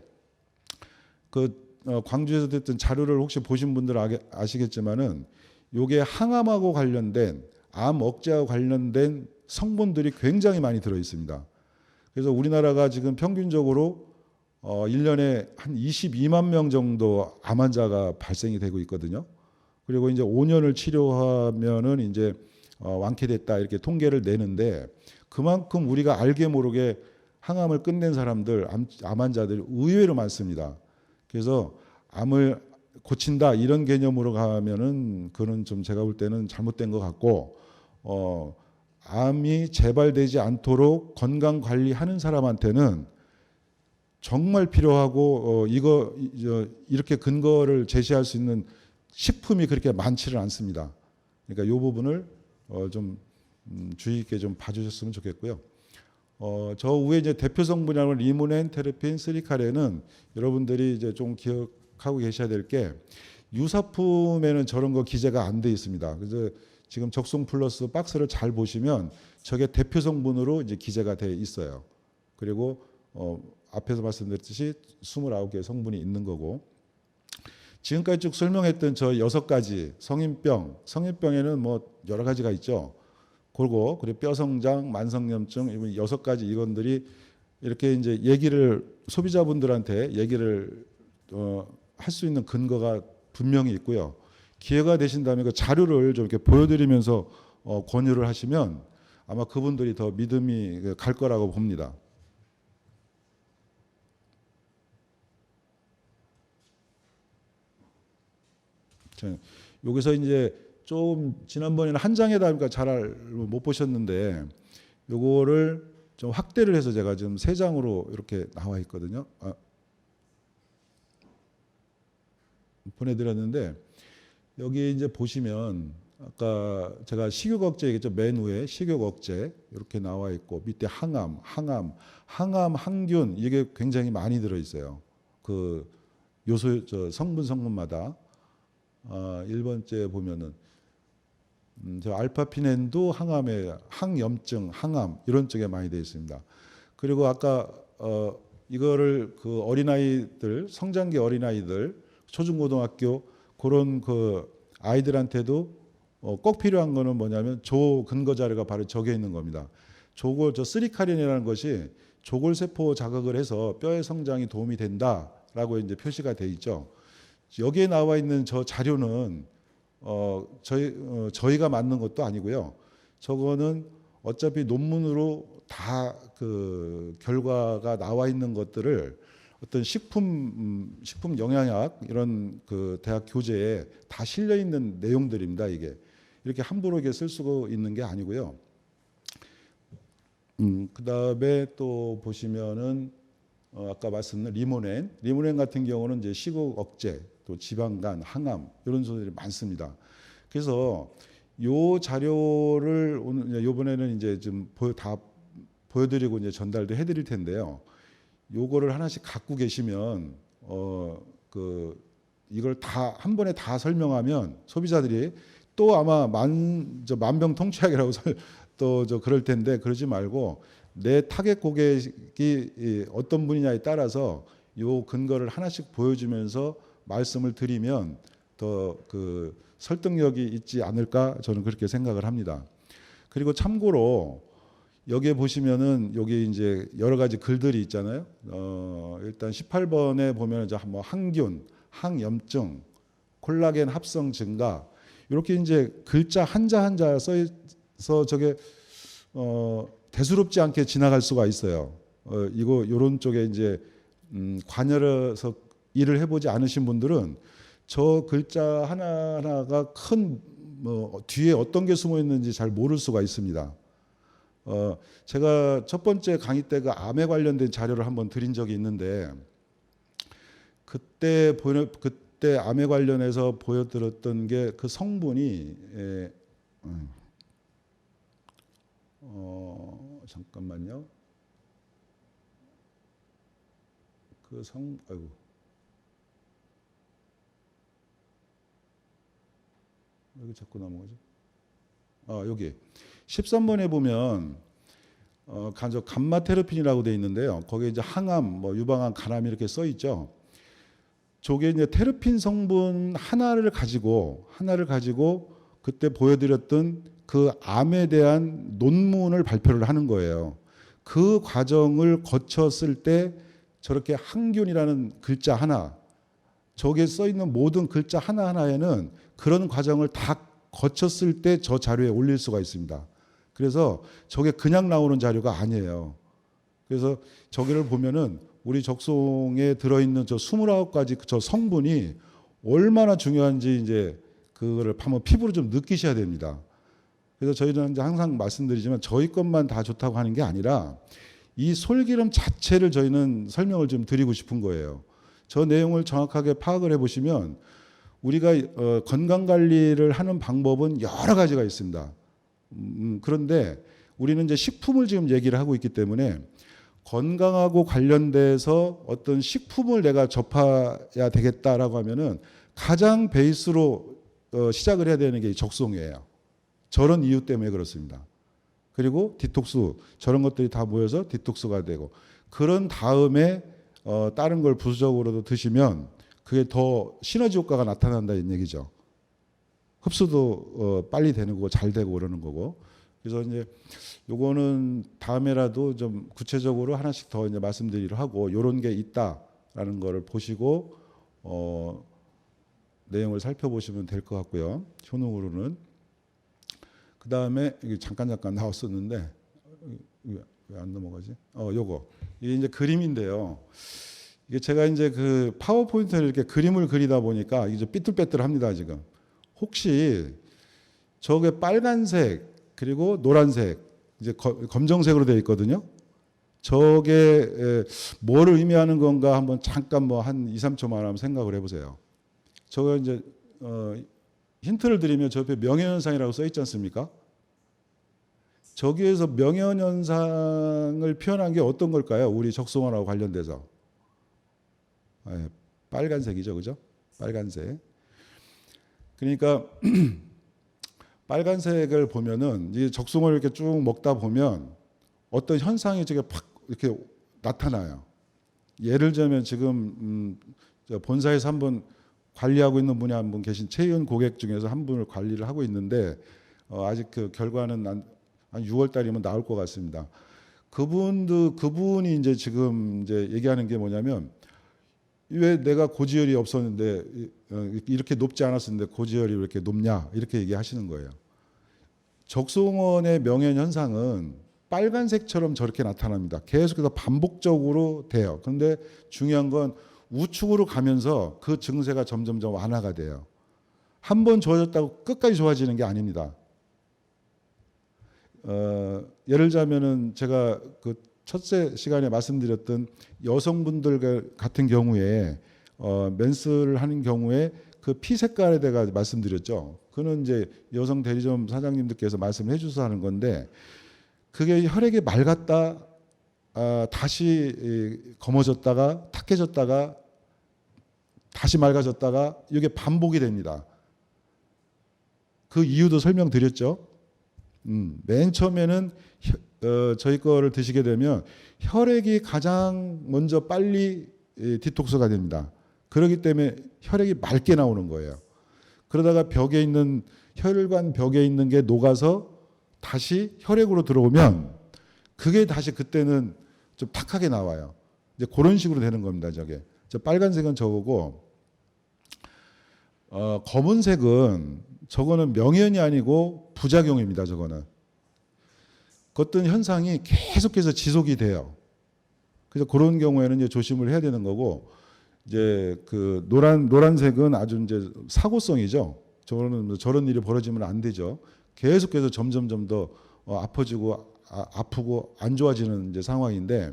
광주에서 됐던 자료를 혹시 보신 분들 아시겠지만은 요게 항암하고 관련된 암 억제하고 관련된 성분들이 굉장히 많이 들어 있습니다. 그래서 우리나라가 지금 평균적으로 1년에 한 22만 명 정도 암 환자가 발생이 되고 있거든요. 그리고 이제 5년을 치료하면은 이제 완쾌됐다 이렇게 통계를 내는데, 그만큼 우리가 알게 모르게 항암을 끝낸 사람들, 암 환자들이 의외로 많습니다. 그래서 암을 고친다 이런 개념으로 가면은 그는 좀 제가 볼 때는 잘못된 것 같고, 암이 재발되지 않도록 건강 관리하는 사람한테는 정말 필요하고 이렇게 근거를 제시할 수 있는 식품이 그렇게 많지를 않습니다. 그러니까 이 부분을 좀 주의 있게 좀 봐주셨으면 좋겠고요. 저 위에 이제 대표 성분이라는 리모넨, 테르핀, 스리카렌은 여러분들이 이제 좀 기억하고 계셔야 될 게, 유사품에는 저런 거 기재가 안 돼 있습니다. 그래서 지금 적송 플러스 박스를 잘 보시면 저게 대표 성분으로 이제 기재가 돼 있어요. 그리고 앞에서 말씀드렸듯이 29개의 성분이 있는 거고, 지금까지 쭉 설명했던 저 6가지 성인병에는 뭐 여러 가지가 있죠. 그리고 뼈성장, 만성염증, 6가지 이건들이 이렇게 이제 소비자분들한테 얘기를 할 수 있는 근거가 분명히 있고요. 기회가 되신다면 그 자료를 좀 이렇게 보여드리면서 권유를 하시면 아마 그분들이 더 믿음이 갈 거라고 봅니다. 여기서 이제 좀 지난번에는 한 장에다 보니까 잘 못 보셨는데, 요거를 좀 확대를 해서 제가 지금 3장으로 이렇게 나와 있거든요. 보내드렸는데, 여기 이제 보시면 아까 제가 식욕 억제 얘기했죠. 맨 위에 식욕 억제 이렇게 나와 있고, 밑에 항암, 항균 이게 굉장히 많이 들어 있어요. 그 요소 성분마다. 1번째 보면은 저 알파피넨도 항암에 항염증, 항암 이런 쪽에 많이 되어 있습니다. 그리고 아까 이거를 그 어린아이들, 성장기 어린아이들, 초중고등학교 그런 그 아이들한테도 꼭 필요한 거는 뭐냐면 조 근거 자료가 바로 저기에 있는 겁니다. 저 쓰리카린이라는 것이 조골세포 자극을 해서 뼈의 성장이 도움이 된다라고 이제 표시가 돼 있죠. 여기에 나와 있는 저 자료는 저희가 만든 것도 아니고요. 저거는 어차피 논문으로 다 그 결과가 나와 있는 것들을 어떤 식품 영양학 이런 그 대학 교재에 다 실려 있는 내용들입니다. 이게 이렇게 함부로 이게 쓸 수가 있는 게 아니고요. 그다음에 또 보시면은 아까 말씀드린 리모넨 같은 경우는 이제 식욕 억제, 또 지방간, 항암 이런 소들이 많습니다. 그래서 요 자료를 오늘 이번에는 이제 좀 다 보여드리고 이제 전달도 해드릴 텐데요. 요거를 하나씩 갖고 계시면 이걸 다 한 번에 다 설명하면 소비자들이 또 아마 만병통치약이라고 또 그럴 텐데 그러지 말고 내 타겟 고객이 어떤 분이냐에 따라서 요 근거를 하나씩 보여주면서 말씀을 드리면 더 그 설득력이 있지 않을까 저는 그렇게 생각을 합니다. 그리고 참고로 여기에 보시면은 여기 이제 여러 가지 글들이 있잖아요. 일단 18번에 보면 이제 뭐 항균, 항염증, 콜라겐 합성 증가 이렇게 이제 글자 한자 한자 써서 저게 대수롭지 않게 지나갈 수가 있어요. 이거 요런 쪽에 이제 관여해서 일을 해보지 않으신 분들은 저 글자 하나하나가 큰 뭐 뒤에 어떤 게 숨어 있는지 잘 모를 수가 있습니다. 제가 첫 번째 강의 때 그 암에 관련된 자료를 한번 드린 적이 있는데 그때 암에 관련해서 보여드렸던 게 그 성분이 잠깐만요. 아이고. 여기 자꾸 넘어가죠. 여기 13번에 보면 감마 테르핀이라고 돼 있는데요. 거기에 이제 항암, 뭐 유방암, 간암 이렇게 써 있죠. 저게 이제 테르핀 성분 하나를 가지고 그때 보여드렸던 그 암에 대한 논문을 발표를 하는 거예요. 그 과정을 거쳤을 때 저렇게 항균이라는 글자 하나, 저기에 써 있는 모든 글자 하나하나에는 그런 과정을 다 거쳤을 때 저 자료에 올릴 수가 있습니다. 그래서 저게 그냥 나오는 자료가 아니에요. 그래서 저기를 보면은 우리 적송에 들어있는 저 29가지 저 성분이 얼마나 중요한지 이제 그거를 한번 피부로 좀 느끼셔야 됩니다. 그래서 저희는 이제 항상 말씀드리지만 저희 것만 다 좋다고 하는 게 아니라 이 솔기름 자체를 저희는 설명을 좀 드리고 싶은 거예요. 저 내용을 정확하게 파악을 해보시면 우리가 건강 관리를 하는 방법은 여러 가지가 있습니다. 그런데 우리는 이제 식품을 지금 얘기를 하고 있기 때문에 건강하고 관련돼서 어떤 식품을 내가 접해야 되겠다라고 하면은 가장 베이스로 시작을 해야 되는 게 적송이에요. 저런 이유 때문에 그렇습니다. 그리고 디톡스 저런 것들이 다 모여서 디톡스가 되고 그런 다음에 다른 걸 부수적으로도 드시면 그게 더 시너지 효과가 나타난다는 얘기죠. 흡수도 빨리 되는 거고 잘 되고 그러는 거고. 그래서 이제 요거는 다음에라도 좀 구체적으로 하나씩 더 이제 말씀드리려 하고 요런 게 있다라는 거를 보시고 내용을 살펴보시면 될 것 같고요. 효능으로는. 그다음에 이게 잠깐 나왔었는데 왜 안 넘어가지? 요거. 이게 이제 그림인데요. 이게 제가 이제 그 파워포인트를 이렇게 그림을 그리다 보니까 이제 삐뚤빼뚤합니다, 지금. 혹시 저게 빨간색 그리고 노란색 이제 검정색으로 되어 있거든요. 저게 뭐를 의미하는 건가 한번 잠깐 뭐 한 2, 3초만 한번 생각을 해 보세요. 저거 이제 힌트를 드리면 저 옆에 명예현상이라고 써 있지 않습니까? 저기에서 명예현상을 표현한 게 어떤 걸까요? 우리 적송원하고 관련돼서. 빨간색이죠, 그죠? 빨간색. 그러니까 빨간색을 보면은 이 적송을 이렇게 쭉 먹다 보면 어떤 현상이 저게 팍 이렇게 나타나요. 예를 들면 지금 저 본사에서 한번 관리하고 있는 분이 한 분 계신 최의원 고객 중에서 한 분을 관리를 하고 있는데 아직 그 결과는 한 6월 달이면 나올 것 같습니다. 그분이 이제 지금 이제 얘기하는 게 뭐냐면 왜 내가 고지혈이 없었는데 이렇게 높지 않았었는데 고지혈이 왜 이렇게 높냐 이렇게 얘기하시는 거예요. 적송원의 명현 현상은 빨간색처럼 저렇게 나타납니다. 계속해서 반복적으로 돼요. 그런데 중요한 건 우측으로 가면서 그 증세가 점점점 완화가 돼요. 한 번 좋아졌다고 끝까지 좋아지는 게 아닙니다. 예를 들자면은 제가 그 첫째 시간에 말씀드렸던 여성분들 같은 경우에 맨스를 하는 경우에 그 피 색깔에 대해 말씀드렸죠. 그는 이제 여성 대리점 사장님들께서 말씀을 해주셔서 하는 건데 그게 혈액이 맑았다 다시 검어졌다가 탁해졌다가 다시 맑아졌다가 이게 반복이 됩니다. 그 이유도 설명드렸죠. 맨 처음에는 저희 거를 드시게 되면 혈액이 가장 먼저 빨리 디톡스가 됩니다. 그렇기 때문에 혈액이 맑게 나오는 거예요. 그러다가 혈관 벽에 있는 게 녹아서 다시 혈액으로 들어오면 그게 다시 그때는 좀 탁하게 나와요. 이제 그런 식으로 되는 겁니다. 저게. 저 빨간색은 저거고 검은색은 저거는 명현이 아니고 부작용입니다. 저거는. 어떤 현상이 계속해서 지속이 돼요. 그래서 그런 경우에는 이제 조심을 해야 되는 거고 이제 그 노란색은 아주 이제 사고성이죠. 저런 일이 벌어지면 안 되죠. 계속해서 점점 더 아프고 안 좋아지는 이제 상황인데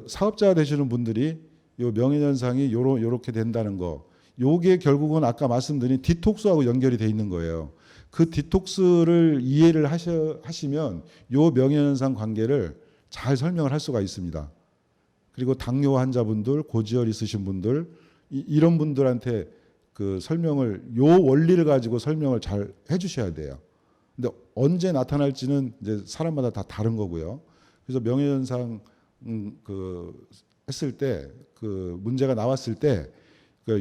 사업자 되시는 분들이 요 명현 현상이 요렇게 된다는 거. 요게 결국은 아까 말씀드린 디톡스하고 연결이 돼 있는 거예요. 그 디톡스를 이해를 하시면 요 명현현상 관계를 잘 설명을 할 수가 있습니다. 그리고 당뇨 환자분들, 고지혈 있으신 분들 이런 분들한테 그 설명을 요 원리를 가지고 설명을 잘 해주셔야 돼요. 근데 언제 나타날지는 이제 사람마다 다 다른 거고요. 그래서 명현현상 했을 때 그 문제가 나왔을 때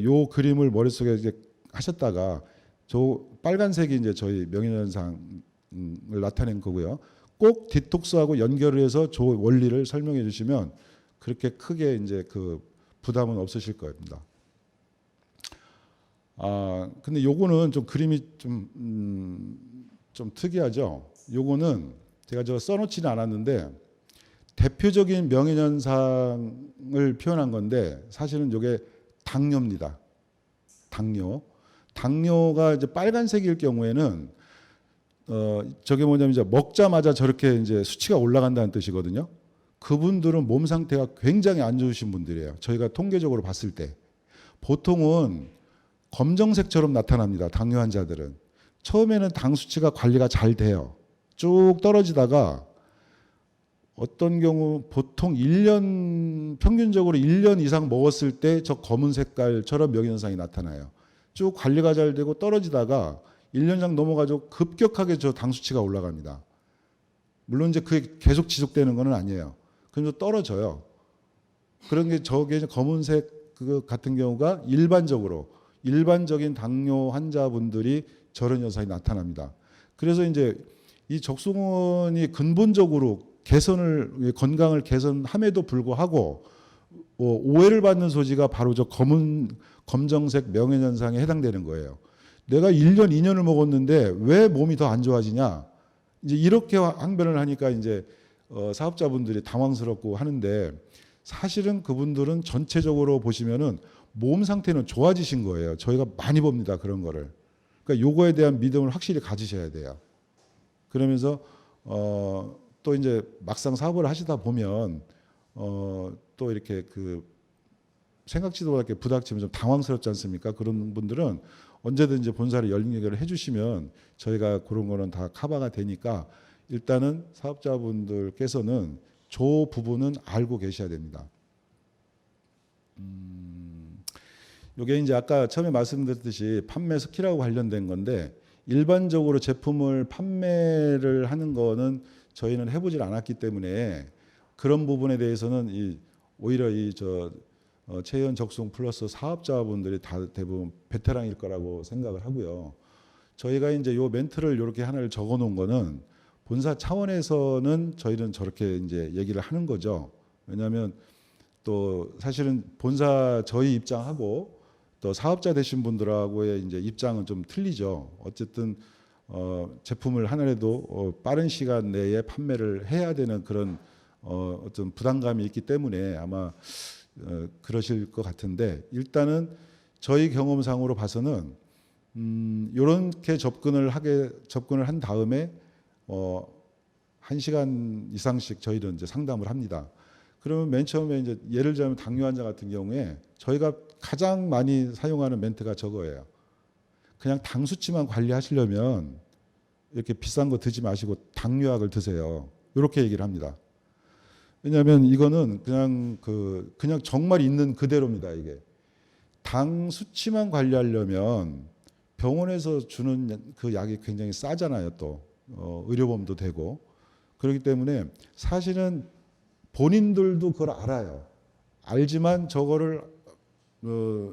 요 그림을 머릿속에 이제 하셨다가 저 빨간색이 이제 저희 명현현상을 나타낸 거고요. 꼭 디톡스하고 연결을 해서 저 원리를 설명해 주시면 그렇게 크게 이제 그 부담은 없으실 겁니다. 근데 요거는 좀 그림이 좀 특이하죠. 요거는 제가 저 써놓지는 않았는데 대표적인 명현현상을 표현한 건데 사실은 요게 당뇨입니다. 당뇨가 이제 빨간색일 경우에는 저게 뭐냐면 이제 먹자마자 저렇게 이제 수치가 올라간다는 뜻이거든요. 그분들은 몸 상태가 굉장히 안 좋으신 분들이에요. 저희가 통계적으로 봤을 때 보통은 검정색처럼 나타납니다. 당뇨 환자들은 처음에는 당 수치가 관리가 잘 돼요. 쭉 떨어지다가 어떤 경우 보통 1년 평균적으로 1년 이상 먹었을 때 저 검은 색깔처럼 명현상이 나타나요. 쭉 관리가 잘 되고 떨어지다가 1년 이상 넘어가지고 급격하게 저 당 수치가 올라갑니다. 물론 이제 그게 계속 지속되는 건 아니에요. 그럼 떨어져요. 그런 게 저게 검은색 그 같은 경우가 일반적인 당뇨 환자분들이 저런 현상이 나타납니다. 그래서 이제 이 적송원이 근본적으로 건강을 개선함에도 불구하고 오해를 받는 소지가 바로 저 검정색 명현현상에 해당되는 거예요. 내가 1년, 2년을 먹었는데 왜 몸이 더 안 좋아지냐? 이제 이렇게 항변을 하니까 이제 사업자분들이 당황스럽고 하는데 사실은 그분들은 전체적으로 보시면은 몸 상태는 좋아지신 거예요. 저희가 많이 봅니다. 그런 거를. 그러니까 요거에 대한 믿음을 확실히 가지셔야 돼요. 그러면서 또 이제 막상 사업을 하시다 보면 또 이렇게 그 생각지도 못하게 부닥치면 좀 당황스럽지 않습니까? 그런 분들은 언제든지 본사를 연결을 해주시면 저희가 그런 거는 다 커버가 되니까 일단은 사업자분들께서는 저 부분은 알고 계셔야 됩니다. 이게 이제 아까 처음에 말씀드렸듯이 판매 스킬하고 관련된 건데 일반적으로 제품을 판매를 하는 거는 저희는 해보질 않았기 때문에 그런 부분에 대해서는 오히려 체연 적성 플러스 사업자분들이 다 대부분 베테랑일 거라고 생각을 하고요. 저희가 이제 요 멘트를 이렇게 하나를 적어 놓은 거는 본사 차원에서는 저희는 저렇게 이제 얘기를 하는 거죠. 왜냐하면 또 사실은 본사 저희 입장하고 또 사업자 되신 분들하고의 이제 입장은 좀 틀리죠. 어쨌든 제품을 하나라도 빠른 시간 내에 판매를 해야 되는 그런 어떤 부담감이 있기 때문에 아마 그러실 것 같은데, 일단은 저희 경험상으로 봐서는 요렇게 접근을 한 다음에 1시간 이상씩 저희는 이제 상담을 합니다. 그러면 맨 처음에 이제 예를 들자면 당뇨 환자 같은 경우에 저희가 가장 많이 사용하는 멘트가 저거예요. 그냥 당 수치만 관리하시려면 이렇게 비싼 거 드지 마시고 당뇨약을 드세요. 이렇게 얘기를 합니다. 왜냐하면 이거는 그냥 정말 있는 그대로입니다. 이게 당 수치만 관리하려면 병원에서 주는 그 약이 굉장히 싸잖아요. 또 의료보험도 되고 그렇기 때문에 사실은 본인들도 그걸 알아요. 알지만 저거를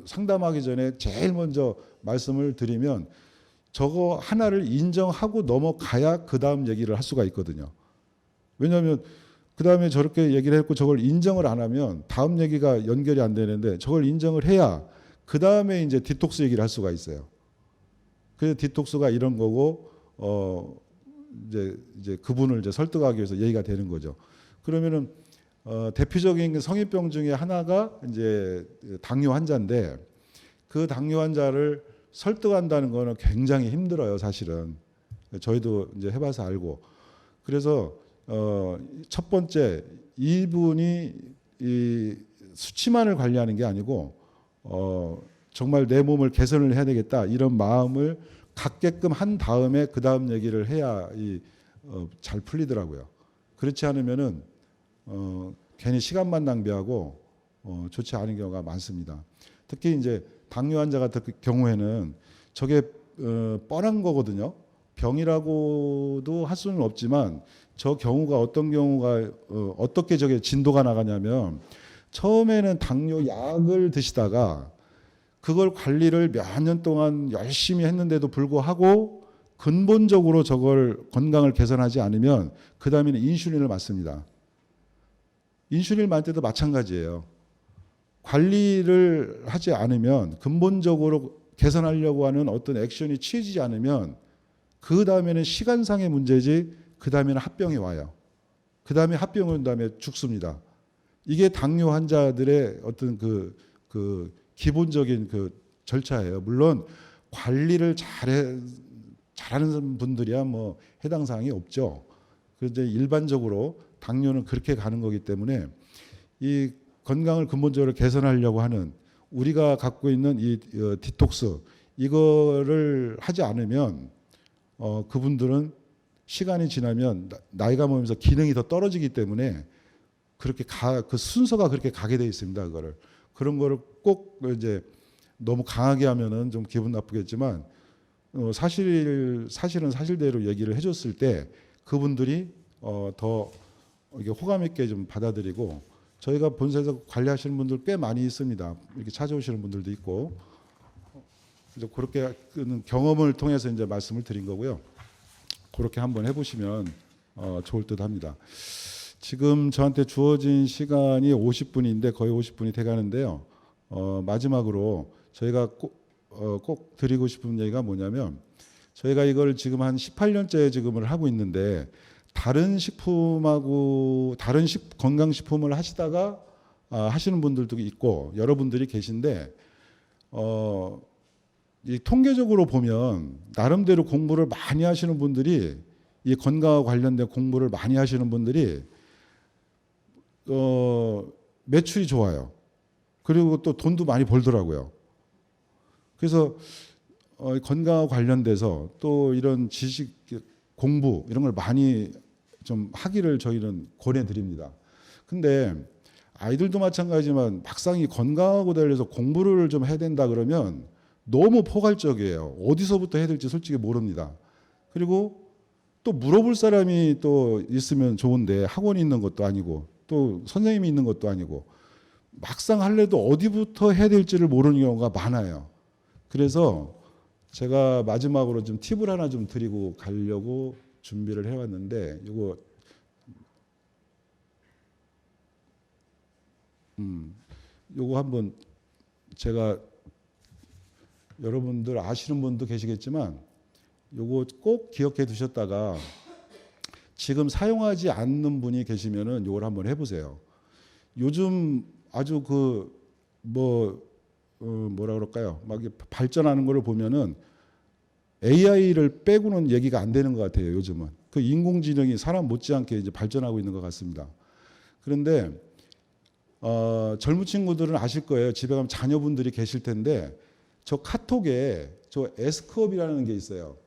상담하기 전에 제일 먼저 말씀을 드리면 저거 하나를 인정하고 넘어가야 그 다음 얘기를 할 수가 있거든요. 왜냐하면 그 다음에 저렇게 얘기를 했고 저걸 인정을 안 하면 다음 얘기가 연결이 안 되는데 저걸 인정을 해야 그 다음에 이제 디톡스 얘기를 할 수가 있어요. 그래서 디톡스가 이런 거고 이제 그분을 이제 설득하기 위해서 얘기가 되는 거죠. 그러면은 대표적인 성인병 중에 하나가 이제 당뇨 환자인데 그 당뇨 환자를 설득한다는 거는 굉장히 힘들어요, 사실은. 저희도 이제 해봐서 알고. 그래서 첫 번째 이분이 이 수치만을 관리하는 게 아니고 정말 내 몸을 개선을 해야 되겠다 이런 마음을 갖게끔 한 다음에 그 다음 얘기를 해야 잘 풀리더라고요. 그렇지 않으면은 괜히 시간만 낭비하고 좋지 않은 경우가 많습니다. 특히 이제 당뇨 환자 같은 경우에는 저게 뻔한 거거든요. 병이라고도 할 수는 없지만 저 경우가 어떤 경우가 어떻게 저게 진도가 나가냐면 처음에는 당뇨 약을 드시다가 그걸 관리를 몇 년 동안 열심히 했는데도 불구하고 근본적으로 저걸 건강을 개선하지 않으면 그 다음에는 인슐린을 맞습니다. 인슐린을 맞을 때도 마찬가지예요. 관리를 하지 않으면 근본적으로 개선하려고 하는 어떤 액션이 취해지지 않으면 그 다음에는 시간상의 문제지 그 다음에는 합병이 와요. 그 다음에 합병이 온 다음에 죽습니다. 이게 당뇨 환자들의 어떤 그 기본적인 그 절차예요. 물론 관리를 잘하는 분들이야 뭐 해당 사항이 없죠. 그런데 일반적으로 당뇨는 그렇게 가는 거기 때문에 이 건강을 근본적으로 개선하려고 하는 우리가 갖고 있는 이 디톡스 이거를 하지 않으면 그분들은 시간이 지나면 나이가 먹으면서 기능이 더 떨어지기 때문에 그렇게 그 순서가 그렇게 가게 돼 있습니다. 그거를 그런 거를 꼭 이제 너무 강하게 하면은 좀 기분 나쁘겠지만 사실은 사실대로 얘기를 해줬을 때 그분들이 더 이게 호감 있게 좀 받아들이고 저희가 본사에서 관리하시는 분들 꽤 많이 있습니다. 이렇게 찾아오시는 분들도 있고 그래서 그렇게 경험을 통해서 이제 말씀을 드린 거고요. 그렇게 한번 해보시면 좋을 듯합니다. 지금 저한테 주어진 시간이 50분인데 거의 50분이 돼가는데요. 마지막으로 저희가 꼭 드리고 싶은 얘기가 뭐냐면 저희가 이걸 지금 한 18년째 지금을 하고 있는데 다른 식품하고 다른 건강식품을 하시다가 하시는 분들도 있고 여러분들이 계신데 이 통계적으로 보면 나름대로 공부를 많이 하시는 분들이 이 건강과 관련된 공부를 많이 하시는 분들이 매출이 좋아요. 그리고 또 돈도 많이 벌더라고요. 그래서 건강과 관련돼서 또 이런 지식 공부 이런 걸 많이 좀 하기를 저희는 권해드립니다. 근데 아이들도 마찬가지지만 막상 이 건강하고 관련해서 공부를 좀 해야 된다 그러면 너무 포괄적이에요. 어디서부터 해야 될지 솔직히 모릅니다. 그리고 또 물어볼 사람이 또 있으면 좋은데 학원이 있는 것도 아니고 또 선생님이 있는 것도 아니고 막상 할래도 어디부터 해야 될지를 모르는 경우가 많아요. 그래서 제가 마지막으로 좀 팁을 하나 좀 드리고 가려고 준비를 해왔는데 요거 한번 제가 여러분들 아시는 분도 계시겠지만 요거 꼭 기억해 두셨다가 지금 사용하지 않는 분이 계시면은 요걸 한번 해보세요. 요즘 아주 뭐라 그럴까요? 막 발전하는 거를 보면은 AI를 빼고는 얘기가 안 되는 것 같아요. 요즘은 그 인공지능이 사람 못지않게 이제 발전하고 있는 것 같습니다. 그런데 젊은 친구들은 아실 거예요. 집에 가면 자녀분들이 계실 텐데 저 카톡에 저 S컵이라는 게 있어요.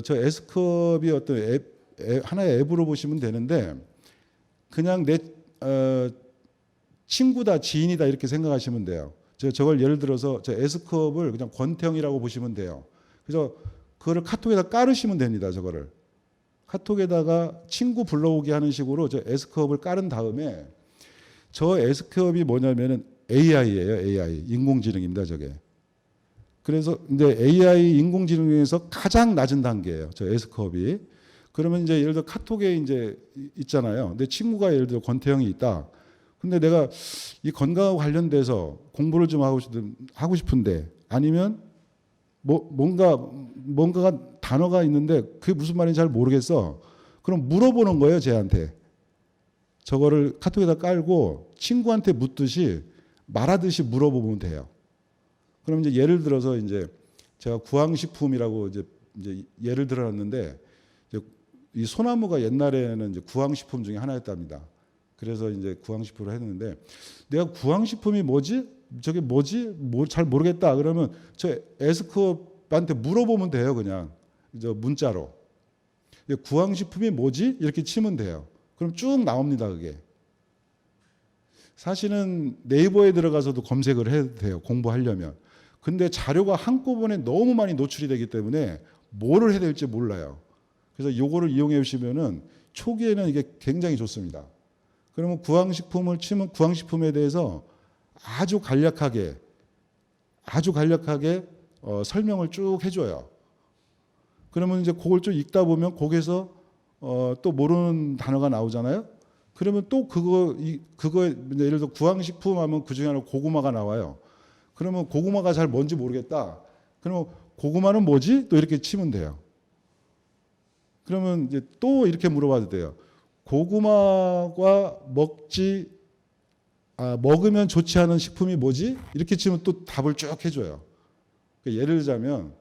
저 S컵이 어떤 하나의 앱으로 보시면 되는데 그냥 내 친구다 지인이다 이렇게 생각하시면 돼요. 저걸 예를 들어서 저 S컵을 그냥 권태형이라고 보시면 돼요. 그래서 그거를 카톡에다 깔으시면 됩니다. 저거를 카톡에다가 친구 불러오게 하는 식으로 저 S컵을 깔은 다음에 저 S컵이 뭐냐면은 AI예요. AI 인공지능입니다. 저게. 그래서 이제 AI 인공지능 중에서 가장 낮은 단계예요. 저 S컵이. 그러면 이제 예를 들어 카톡에 이제 있잖아요. 내 친구가 예를 들어 권태형이 있다. 근데 내가 이 건강하고 관련돼서 공부를 좀 하고 싶은데 아니면 뭔가가 단어가 있는데 그게 무슨 말인지 잘 모르겠어. 그럼 물어보는 거예요, 쟤한테. 저거를 카톡에다 깔고 친구한테 묻듯이 말하듯이 물어보면 돼요. 그럼 이제 예를 들어서 이제 제가 구황식품이라고 이제 예를 들어놨는데 이 소나무가 옛날에는 이제 구황식품 중에 하나였답니다. 그래서 이제 구황식품을 했는데 내가 구황식품이 뭐지? 저게 뭐지? 잘 모르겠다. 그러면 저 에스컵한테 물어보면 돼요. 그냥 저 문자로. 구황식품이 뭐지? 이렇게 치면 돼요. 그럼 쭉 나옵니다. 그게. 사실은 네이버에 들어가서도 검색을 해도 돼요. 공부하려면. 근데 자료가 한꺼번에 너무 많이 노출이 되기 때문에 뭐를 해야 될지 몰라요. 그래서 요거를 이용해 주시면은 초기에는 이게 굉장히 좋습니다. 그러면 구황식품을 치면 구황식품에 대해서 아주 간략하게 설명을 쭉 해줘요. 그러면 이제 그걸 좀 읽다 보면 거기서 또 모르는 단어가 나오잖아요. 그러면 또 그거에 예를 들어 구황식품 하면 그 중에 하나 고구마가 나와요. 그러면 고구마가 잘 뭔지 모르겠다. 그러면 고구마는 뭐지? 또 이렇게 치면 돼요. 그러면 이제 또 이렇게 물어봐도 돼요. 고구마가 먹으면 좋지 않은 식품이 뭐지? 이렇게 치면 또 답을 쭉 해줘요. 그러니까 예를 들자면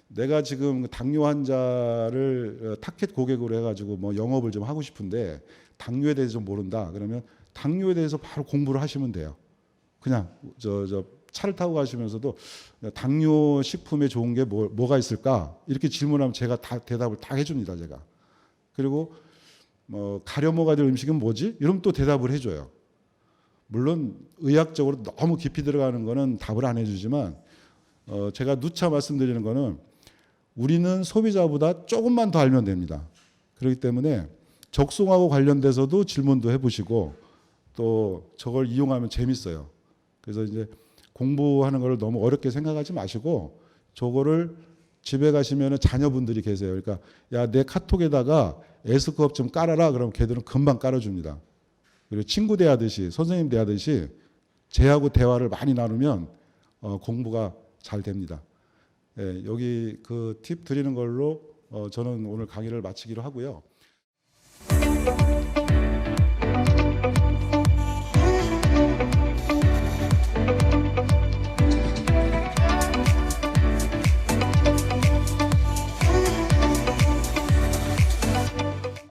내가 지금 당뇨 환자를 타켓 고객으로 해가지고 뭐 영업을 좀 하고 싶은데 당뇨에 대해서 좀 모른다. 그러면 당뇨에 대해서 바로 공부를 하시면 돼요. 그냥 차를 타고 가시면서도 당뇨 식품에 좋은 게 뭐가 있을까? 이렇게 질문하면 제가 다 대답을 다 해줍니다. 제가. 그리고 가려 먹어야 될 음식은 뭐지? 이러면 또 대답을 해줘요. 물론 의학적으로 너무 깊이 들어가는 거는 답을 안 해주지만 제가 누차 말씀드리는 거는 우리는 소비자보다 조금만 더 알면 됩니다. 그렇기 때문에 적송하고 관련돼서도 질문도 해보시고 또 저걸 이용하면 재밌어요. 그래서 이제 공부하는 걸 너무 어렵게 생각하지 마시고 저거를 집에 가시면 자녀분들이 계세요. 그러니까 야, 내 카톡에다가 S컵 좀 깔아라. 그러면 걔들은 금방 깔아줍니다. 그리고 친구 대하듯이 선생님 대하듯이 쟤하고 대화를 많이 나누면 공부가 잘 됩니다. 예, 여기 그 팁 드리는 걸로 저는 오늘 강의를 마치기로 하고요.